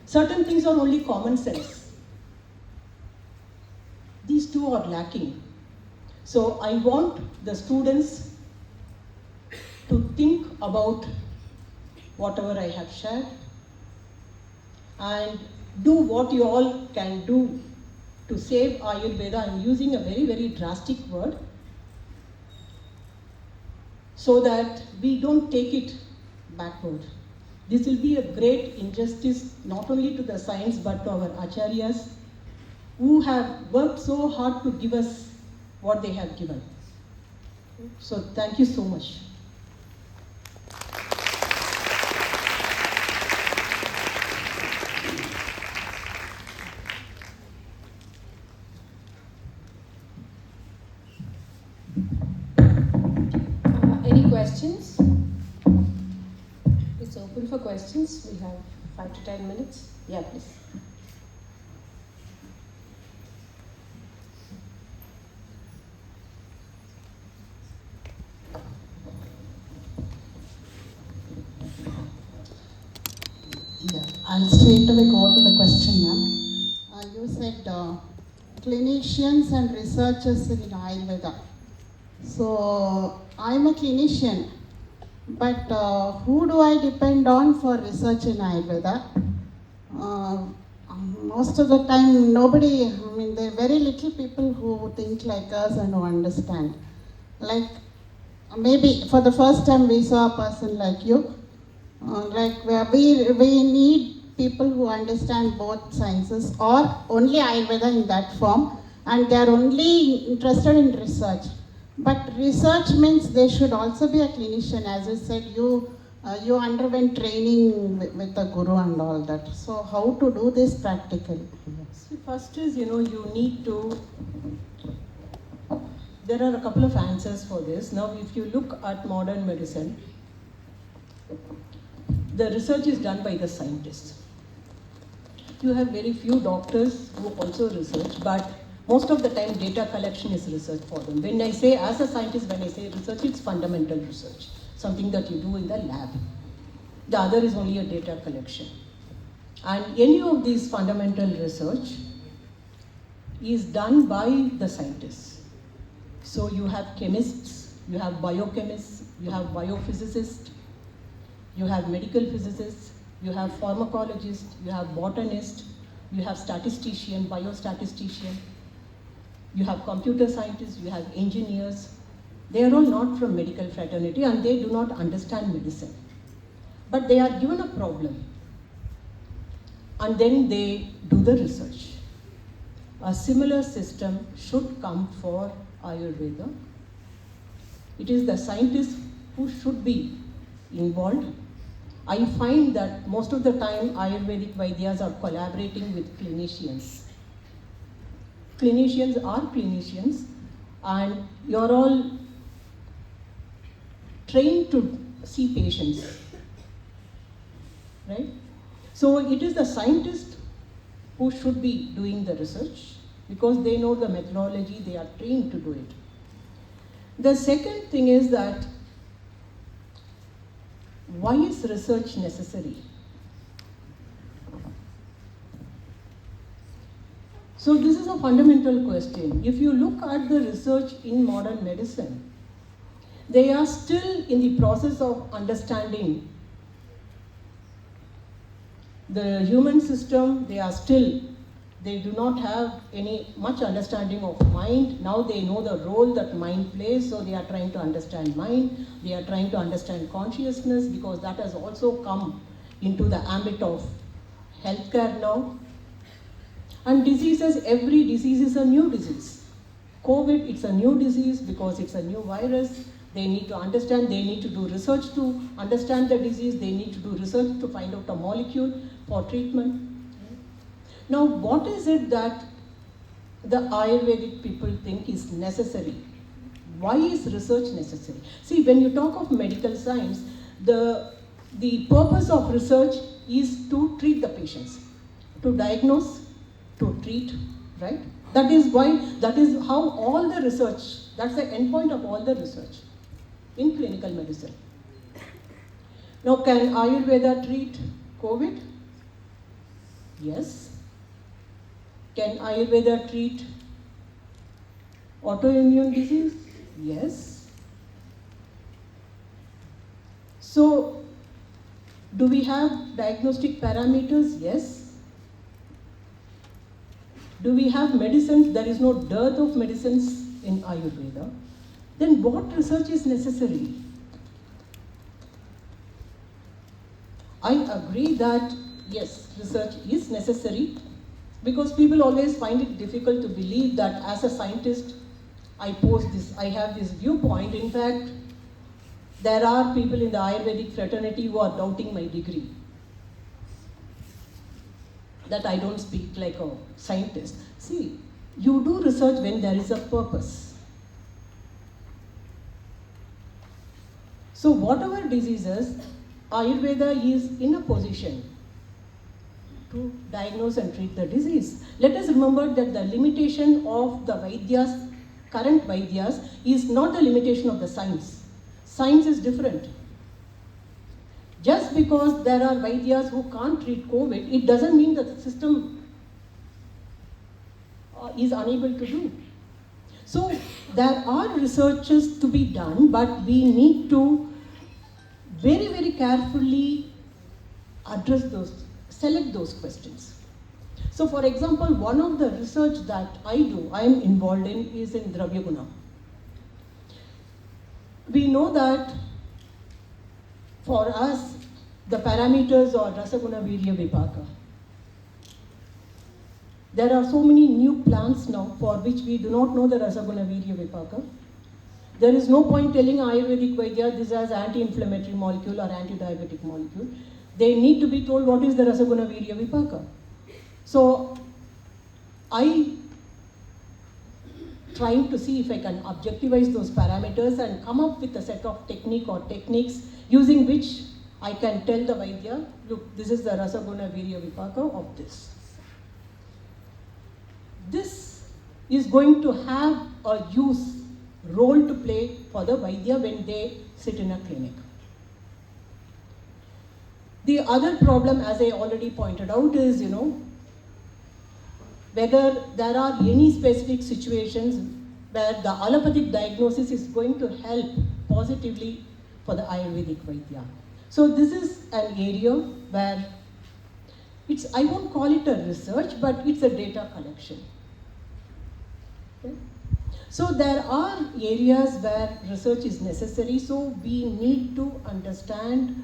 Certain things are only common sense. These two are lacking. So I want the students to think about whatever I have shared and do what you all can do to save Ayurveda. I'm using a very, very drastic word so that we don't take it backward. This will be a great injustice not only to the science but to our acharyas who have worked so hard to give us what they have given. So thank you so much. Any questions? It's open for questions. We have 5 to 10 minutes. Yeah, please. Yeah, I'll straight away go to the question, ma'am. You said clinicians and researchers in Ayurveda. So I'm a clinician, but who do I depend on for research in Ayurveda? Most of the time, nobody, there are very little people who think like us and who understand. Like, maybe for the first time we saw a person like you. We need people who understand both sciences or only Ayurveda in that form, and they are only interested in research. But research means they should also be a clinician. As I said, you underwent training with a guru and all that. So how to do this practically? See, first is, you need to, there are a couple of answers for this. Now, if you look at modern medicine, the research is done by the scientists. You have very few doctors who also research, but most of the time data collection is research for them. When I say, as a scientist, when I say research, it's fundamental research, something that you do in the lab. The other is only a data collection. And any of these fundamental research is done by the scientists. So you have chemists, you have biochemists, you have biophysicists, you have medical physicists, you have pharmacologists, you have botanists, you have statistician, biostatistician, you have computer scientists, you have engineers. They are all not from medical fraternity and they do not understand medicine. But they are given a problem and then they do the research. A similar system should come for Ayurveda. It is the scientists who should be involved. I find that most of the time Ayurvedic Vaidyas are collaborating with clinicians. Clinicians are clinicians and you're all trained to see patients, right? So it is the scientist who should be doing the research because they know the methodology, they are trained to do it. The second thing is that why is research necessary? So this is a fundamental question. If you look at the research in modern medicine, they are still in the process of understanding the human system. They do not have any much understanding of mind. Now they know the role that mind plays, so they are trying to understand mind. They are trying to understand consciousness, because that has also come into the ambit of healthcare now. And diseases, every disease is a new disease. COVID, it's a new disease because it's a new virus. They need to understand, they need to do research to understand the disease, they need to do research to find out a molecule for treatment. Now, what is it that the Ayurvedic people think is necessary? Why is research necessary? See, when you talk of medical science, the purpose of research is to treat the patients, to diagnose, to treat, right? That is how all the research, that's the end point of all the research in clinical medicine. Now, can Ayurveda treat COVID? Yes. Can Ayurveda treat autoimmune disease? Yes. So, do we have diagnostic parameters? Yes. Do we have medicines? There is no dearth of medicines in Ayurveda. Then what research is necessary? I agree that yes, research is necessary, because people always find it difficult to believe that as a scientist, I have this viewpoint. In fact, there are people in the Ayurvedic fraternity who are doubting my degree, that I don't speak like a scientist. See, you do research when there is a purpose. So whatever diseases, Ayurveda is in a position to diagnose and treat the disease. Let us remember that the limitation of the Vaidyas, current Vaidyas, is not the limitation of the science. Science is different. Just because there are Vaidyas who can't treat COVID, it doesn't mean that the system is unable to do. So there are researches to be done, but we need to very, very carefully address those, select those questions. So for example, one of the research that I am involved in is in Dravya Guna. We know that for us, the parameters are Rasaguna, Virya, Vipaka. There are so many new plants now for which we do not know the Rasaguna, Virya, Vipaka. There is no point telling Ayurvedic Vaidya this as anti-inflammatory molecule or anti-diabetic molecule. They need to be told what is the Rasaguna, Virya, Vipaka. So I trying to see if I can objectivize those parameters and come up with a set of techniques using which I can tell the Vaidya, look, this is the Rasaguna, Virya, Vipaka of this. This is going to have a role to play for the Vaidya when they sit in a clinic. The other problem, as I already pointed out, is, whether there are any specific situations where the allopathic diagnosis is going to help positively for the Ayurvedic Vaidya. So this is an area where I won't call it a research, but it's a data collection. Okay? So there are areas where research is necessary, so we need to understand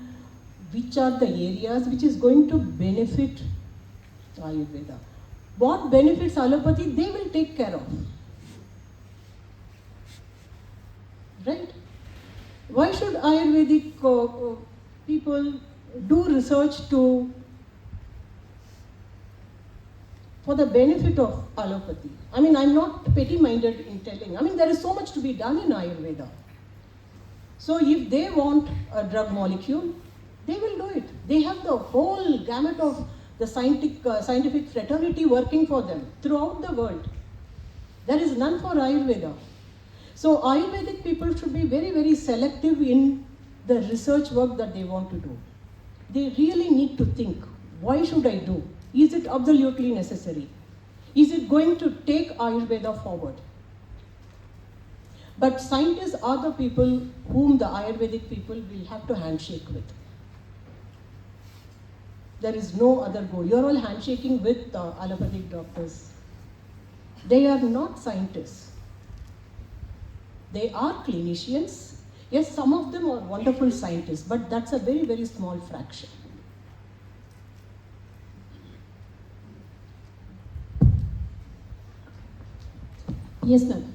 which are the areas which is going to benefit Ayurveda. What benefits allopathy, they will take care of. Right? Why should Ayurvedic people do research for the benefit of allopathy? I mean, I'm not petty-minded in telling. I mean, there is so much to be done in Ayurveda. So if they want a drug molecule, they will do it. They have the whole gamut of the scientific fraternity working for them throughout the world. There is none for Ayurveda. So Ayurvedic people should be very, very selective in the research work that they want to do. They really need to think, why should I do? Is it absolutely necessary? is it going to take Ayurveda forward? But scientists are the people whom the Ayurvedic people will have to handshake with. There is no other goal. You're all handshaking with allopathic doctors. They are not scientists. They are clinicians. Yes, some of them are wonderful scientists, but that's a very, very small fraction. Yes, ma'am.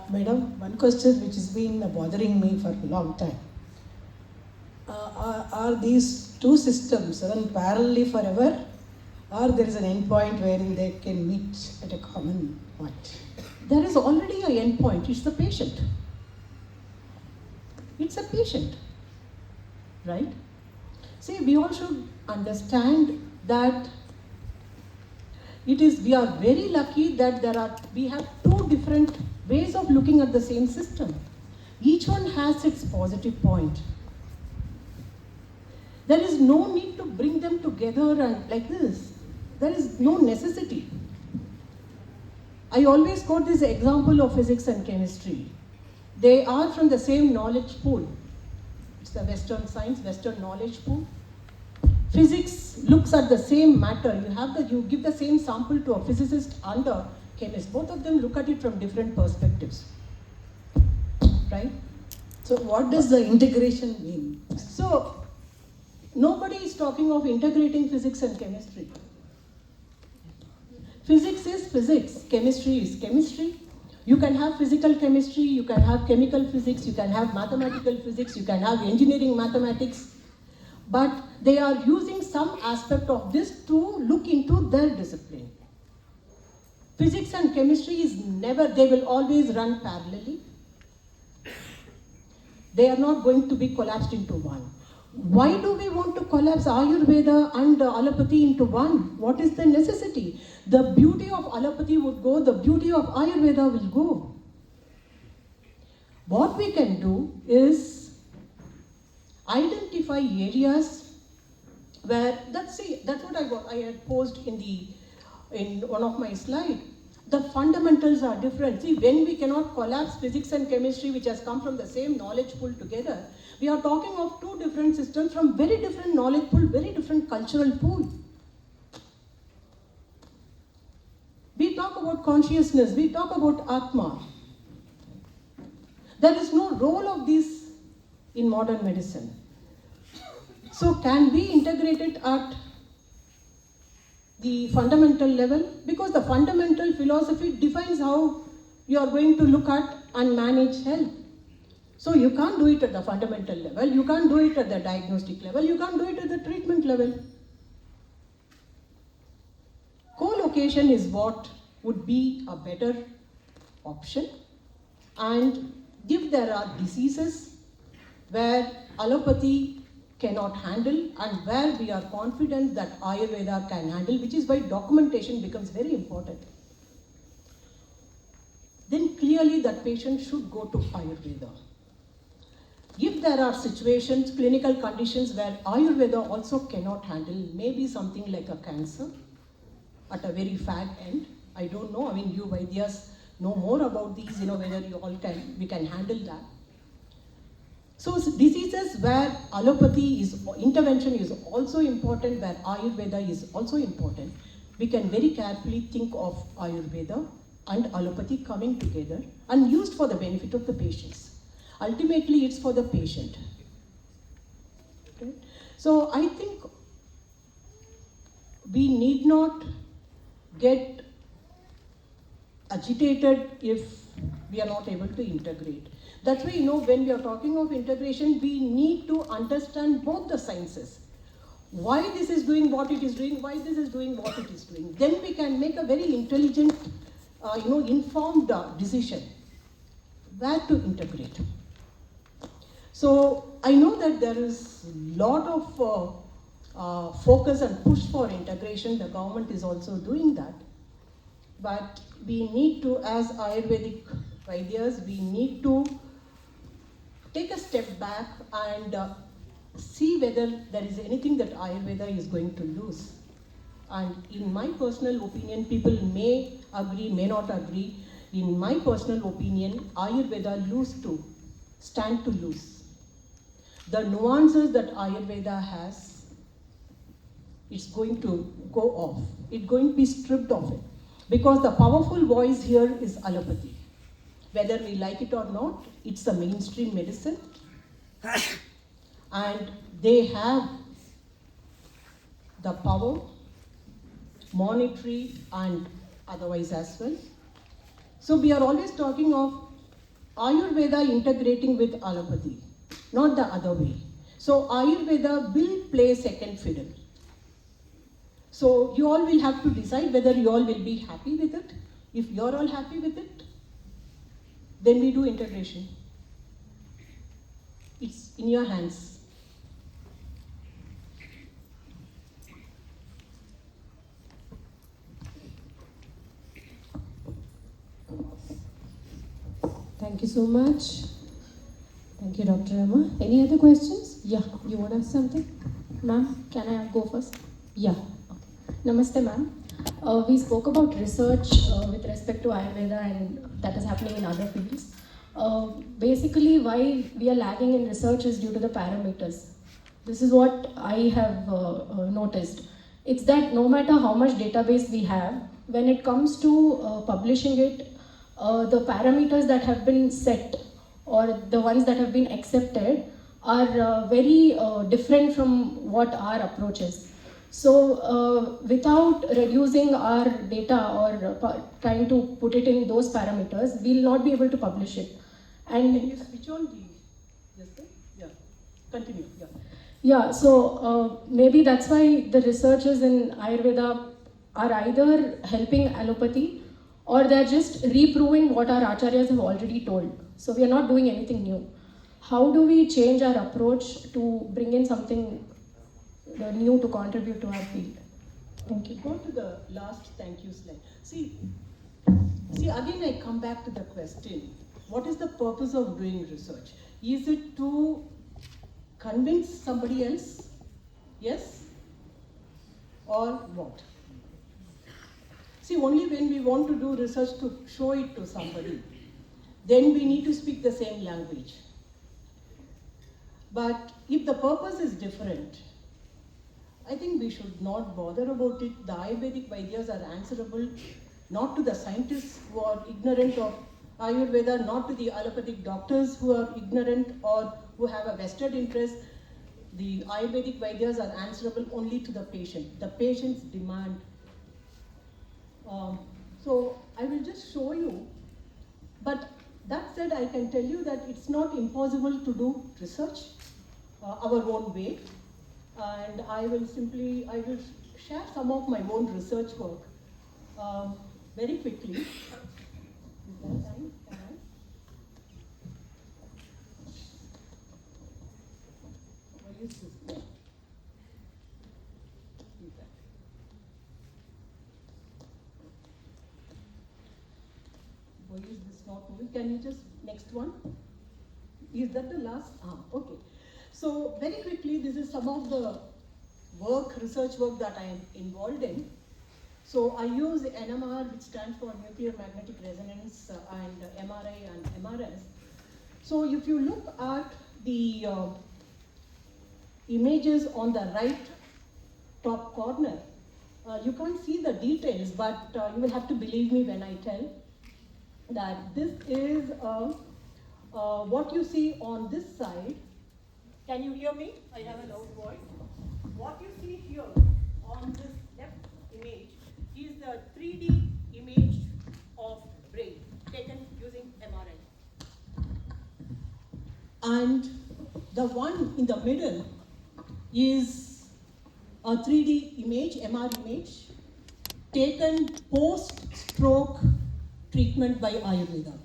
Madam, one question which has been bothering me for a long time. Are these two systems run parallelly forever, or there is an end point wherein they can meet at a common point? There is already an end point. It's the patient. It's a patient, right? See, we all should understand that we are very lucky that we have two different ways of looking at the same system. Each one has its positive point. There is no need to bring them together and like this. There is no necessity. I always quote this example of physics and chemistry. They are from the same knowledge pool. It's the Western science, Western knowledge pool. Physics looks at the same matter. You give the same sample to a physicist and a chemist. Both of them look at it from different perspectives, right? So what does the integration mean? So nobody is talking of integrating physics and chemistry. Physics is physics, chemistry is chemistry. You can have physical chemistry, you can have chemical physics, you can have mathematical physics, you can have engineering mathematics. But they are using some aspect of this to look into their discipline. Physics and chemistry they will always run parallelly. They are not going to be collapsed into one. Why do we want to collapse Ayurveda and allopathy into one? What is the necessity? The beauty of allopathy would go, the beauty of Ayurveda will go. What we can do is identify areas where, that's what I had posed in one of my slides. The fundamentals are different. See, when we cannot collapse physics and chemistry, which has come from the same knowledge pool together, we are talking of two different systems from very different knowledge pool, very different cultural pool. We talk about consciousness, we talk about Atma. There is no role of this in modern medicine. So can we integrate it at the fundamental level? Because the fundamental philosophy defines how you are going to look at and manage health. So you can't do it at the fundamental level, you can't do it at the diagnostic level, you can't do it at the treatment level. Co-location is what would be a better option. And if there are diseases where allopathy cannot handle and where we are confident that Ayurveda can handle, which is why documentation becomes very important, then clearly that patient should go to Ayurveda. If there are situations, clinical conditions where Ayurveda also cannot handle, maybe something like a cancer at a very fag end, I don't know, I mean you Vaidyas know more about these, whether we can handle that. So diseases where intervention is also important, where Ayurveda is also important, we can very carefully think of Ayurveda and allopathy coming together and used for the benefit of the patients. Ultimately, it's for the patient. Okay? So I think we need not get agitated if we are not able to integrate. That's why, when we are talking of integration, we need to understand both the sciences. Why this is doing what it is doing, why this is doing what it is doing. Then we can make a very intelligent, informed decision where to integrate. So I know that there is a lot of focus and push for integration. The government is also doing that. But we need to, as Ayurvedic Vaidyas, we need to take a step back and see whether there is anything that Ayurveda is going to lose. And in my personal opinion, people may agree, may not agree. In my personal opinion, Ayurveda stand to lose. The nuances that Ayurveda has, it's going to go off. It's going to be stripped of it. Because the powerful voice here is allopathy. Whether we like it or not, it's a mainstream medicine. And they have the power, monetary and otherwise as well. So we are always talking of Ayurveda integrating with allopathy, not the other way. So Ayurveda will play second fiddle. So you all will have to decide whether you all will be happy with it. If you are all happy with it, then we do integration. It's in your hands. Thank you so much. Thank you, Dr. Rama. Any other questions? Yeah, you want to ask something? Ma'am, can I go first? Yeah. Namaste, ma'am. We spoke about research with respect to Ayurveda and that is happening in other fields. Basically, why we are lagging in research is due to the parameters. This is what I have noticed. It's that no matter how much database we have, when it comes to publishing it, the parameters that have been set or the ones that have been accepted are very different from what our approach is. So without reducing our data or trying to put it in those parameters, we'll not be able to publish it. And can you switch on this thing? Yeah. Continue. Yeah. Yeah, so maybe that's why the researchers in Ayurveda are either helping allopathy or they're just reproving what our acharyas have already told. So we are not doing anything new. How do we change our approach to bring in something new to contribute to our field? Thank you. Go to the last thank you slide. See, again I come back to the question, what is the purpose of doing research? Is it to convince somebody else? Yes? Or what? See, only when we want to do research to show it to somebody, then we need to speak the same language. But if the purpose is different, I think we should not bother about it. The Ayurvedic Vaidyas are answerable not to the scientists who are ignorant of Ayurveda, not to the allopathic doctors who are ignorant or who have a vested interest. The Ayurvedic Vaidyas are answerable only to the patient. The patient's demand. So I will just show you. But that said, I can tell you that it's not impossible to do research our own way. And I will share some of my own research work very quickly. Is that time? What is this? Why is this not moving? Can you just, next one? Is that the last? Okay. So very quickly, this is some of the research work that I am involved in. So I use NMR, which stands for nuclear magnetic resonance, and MRI and MRS. So if you look at the images on the right top corner, you can't see the details, but you will have to believe me when I tell that this is what you see on this side. Can you hear me? I have a loud voice. What you see here on this left image is the 3D image of brain taken using MRI. And the one in the middle is a 3D image, MR image, taken post-stroke treatment by Ayurveda.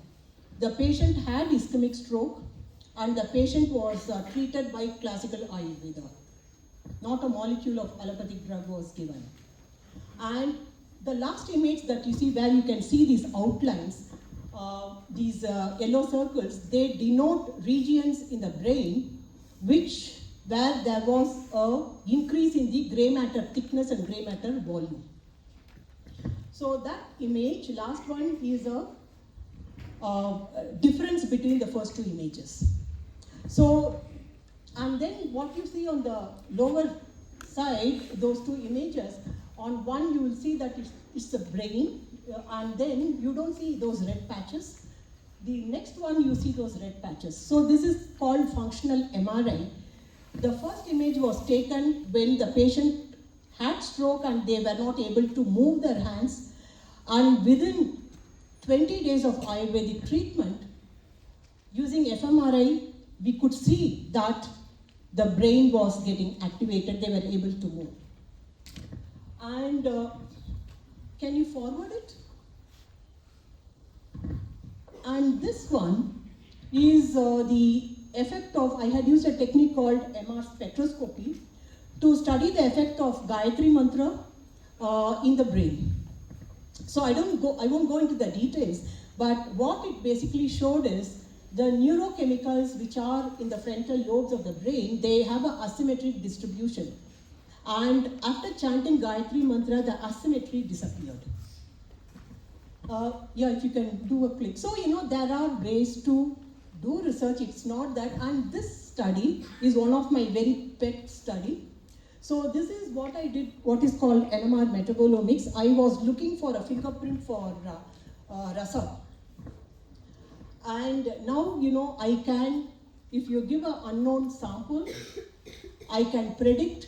The patient had ischemic stroke and the patient was treated by classical Ayurveda. Not a molecule of allopathic drug was given. And the last image that you see, where you can see these outlines, these yellow circles, they denote regions in the brain which where there was an increase in the grey matter thickness and grey matter volume. So that image, last one, is a difference between the first two images. So, and then what you see on the lower side, those two images, on one you will see that it's the brain, and then you don't see those red patches. The next one you see those red patches. So this is called functional MRI. The first image was taken when the patient had stroke and they were not able to move their hands, and within 20 days of Ayurvedic treatment, using fMRI, we could see that the brain was getting activated, they were able to move. And can you forward it? And this one is the effect of, I had used a technique called MR spectroscopy to study the effect of Gayatri Mantra in the brain. So I won't go into the details, but what it basically showed is the neurochemicals which are in the frontal lobes of the brain, they have an asymmetric distribution. And after chanting Gayatri Mantra, the asymmetry disappeared. Yeah, if you can do a click. So, there are ways to do research. It's not that, and this study is one of my very pet study. So this is what I did, what is called NMR metabolomics. I was looking for a fingerprint for rasa. And now, I can, if you give an unknown sample, I can predict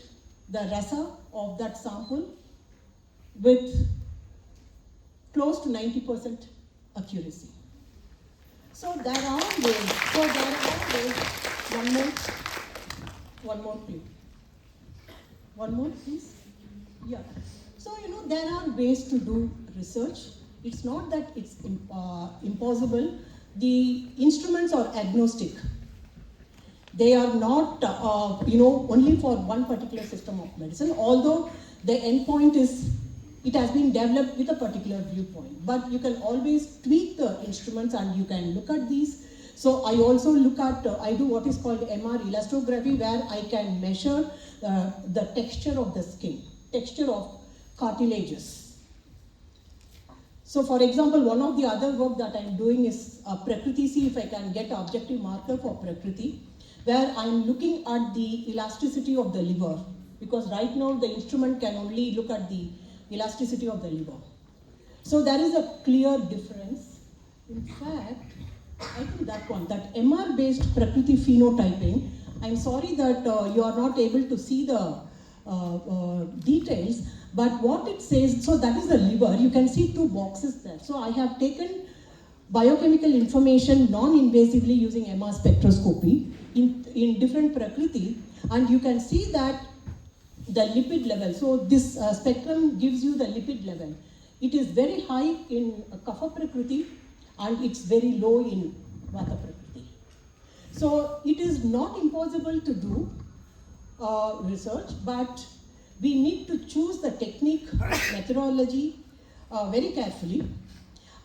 the rasa of that sample with close to 90% accuracy. So there are ways. One more please. One more please. Yeah. So there are ways to do research. It's not that it's impossible. The instruments are agnostic. They are not only for one particular system of medicine, although the endpoint is, it has been developed with a particular viewpoint. But you can always tweak the instruments and you can look at these. So I also look at, I do what is called MR elastography, where I can measure the texture of the skin, texture of cartilages. So for example, one of the other work that I'm doing is Prakriti, see if I can get an objective marker for Prakriti, where I'm looking at the elasticity of the liver, because right now the instrument can only look at the elasticity of the liver. So there is a clear difference. In fact, I think that one, that MR based Prakriti phenotyping, I'm sorry that you are not able to see the details, but what it says, so that is the liver, you can see two boxes there. So I have taken biochemical information non-invasively using MR spectroscopy in different Prakriti, and you can see that the lipid level, so this spectrum gives you the lipid level. It is very high in Kapha Prakriti and it's very low in Vata Prakriti. So it is not impossible to do research, but we need to choose the technique, methodology very carefully,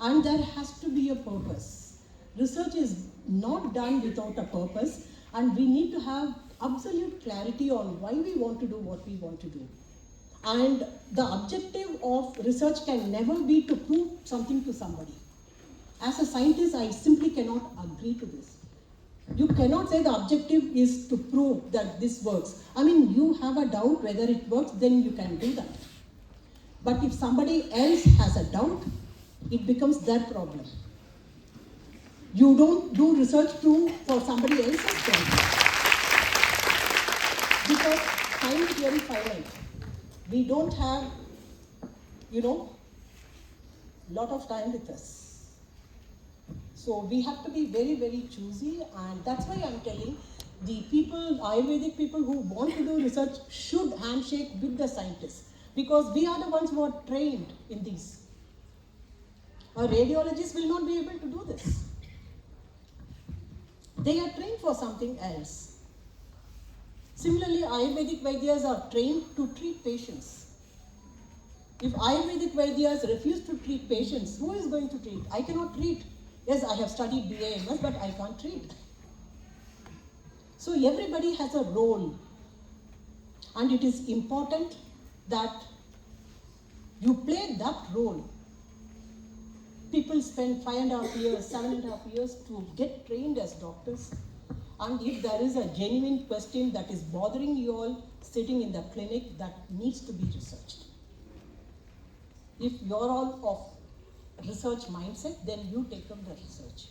and there has to be a purpose. Research is not done without a purpose, and we need to have absolute clarity on why we want to do what we want to do. And the objective of research can never be to prove something to somebody. As a scientist, I simply cannot agree to this. You cannot say the objective is to prove that this works. I mean, you have a doubt whether it works, then you can do that. But if somebody else has a doubt, it becomes their problem. You don't do research for somebody else's problem. Because time is very finite. We don't have, lot of time with us. So we have to be very, very choosy, and that's why I'm telling the people, Ayurvedic people who want to do research should handshake with the scientists, because we are the ones who are trained in these. A radiologist will not be able to do this. They are trained for something else. Similarly, Ayurvedic Vaidyas are trained to treat patients. If Ayurvedic Vaidyas refuse to treat patients, who is going to treat? I cannot treat. Yes, I have studied BAMS, but I can't treat. So everybody has a role And it is important that you play that role. People spend 5.5 years, 7.5 years to get trained as doctors. And if there is a genuine question that is bothering you all sitting in the clinic, that needs to be researched. If you're all of research mindset, then you take up the research.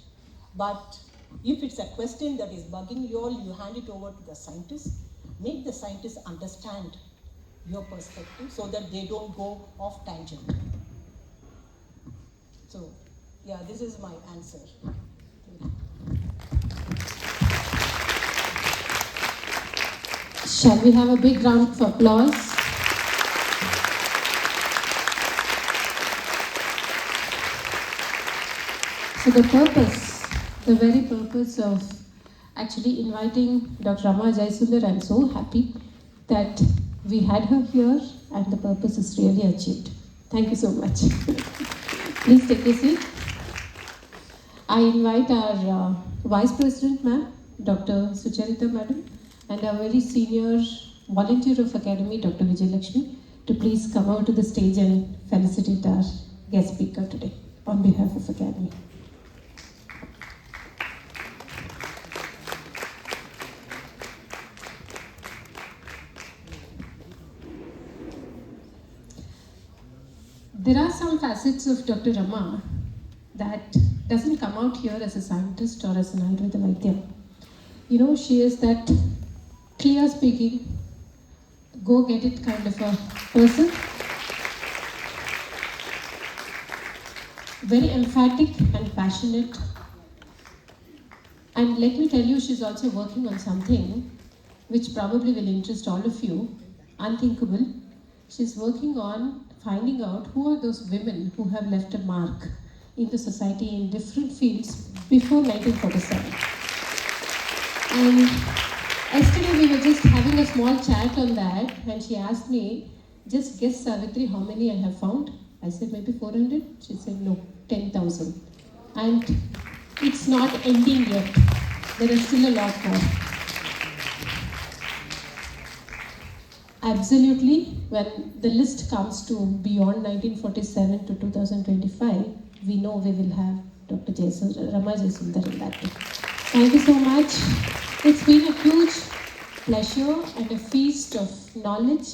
But if it's a question that is bugging you all, you hand it over to the scientists. Make the scientists understand your perspective so that they don't go off tangent. So, yeah, this is my answer. Shall we have a big round of applause? So the purpose, the very purpose of actually inviting Dr. Rama Jayasundar, I'm so happy that we had her here and the purpose is really achieved. Thank you so much. Please take a seat. I invite our Vice President, ma'am, Dr. Sucharita, madam, and our very senior volunteer of Academy, Dr. Vijayalakshmi, to please come out to the stage and felicitate our guest speaker today on behalf of Academy. There are some facets of Dr. Rama that doesn't come out here as a scientist or as an Ayurveda Vaidya. You know, she is that clear speaking, go get it kind of a person. Very emphatic and passionate. And let me tell you, she's also working on something which probably will interest all of you, unthinkable. She's working on finding out who are those women who have left a mark in the society in different fields before 1947. And yesterday we were just having a small chat on that and she asked me, just guess Savitri how many I have found? I said maybe 400. She said no, 10,000. And it's not ending yet. There is still a lot more. Absolutely, when the list comes to beyond 1947 to 2025, we know we will have Dr. Jayasundar, Rama Jayasundar in that too. Thank you so much. It's been a huge pleasure and a feast of knowledge,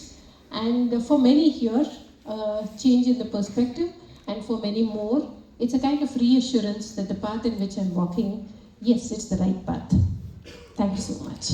and for many here, change in the perspective, and for many more, it's a kind of reassurance that the path in which I'm walking, yes, it's the right path. Thank you so much.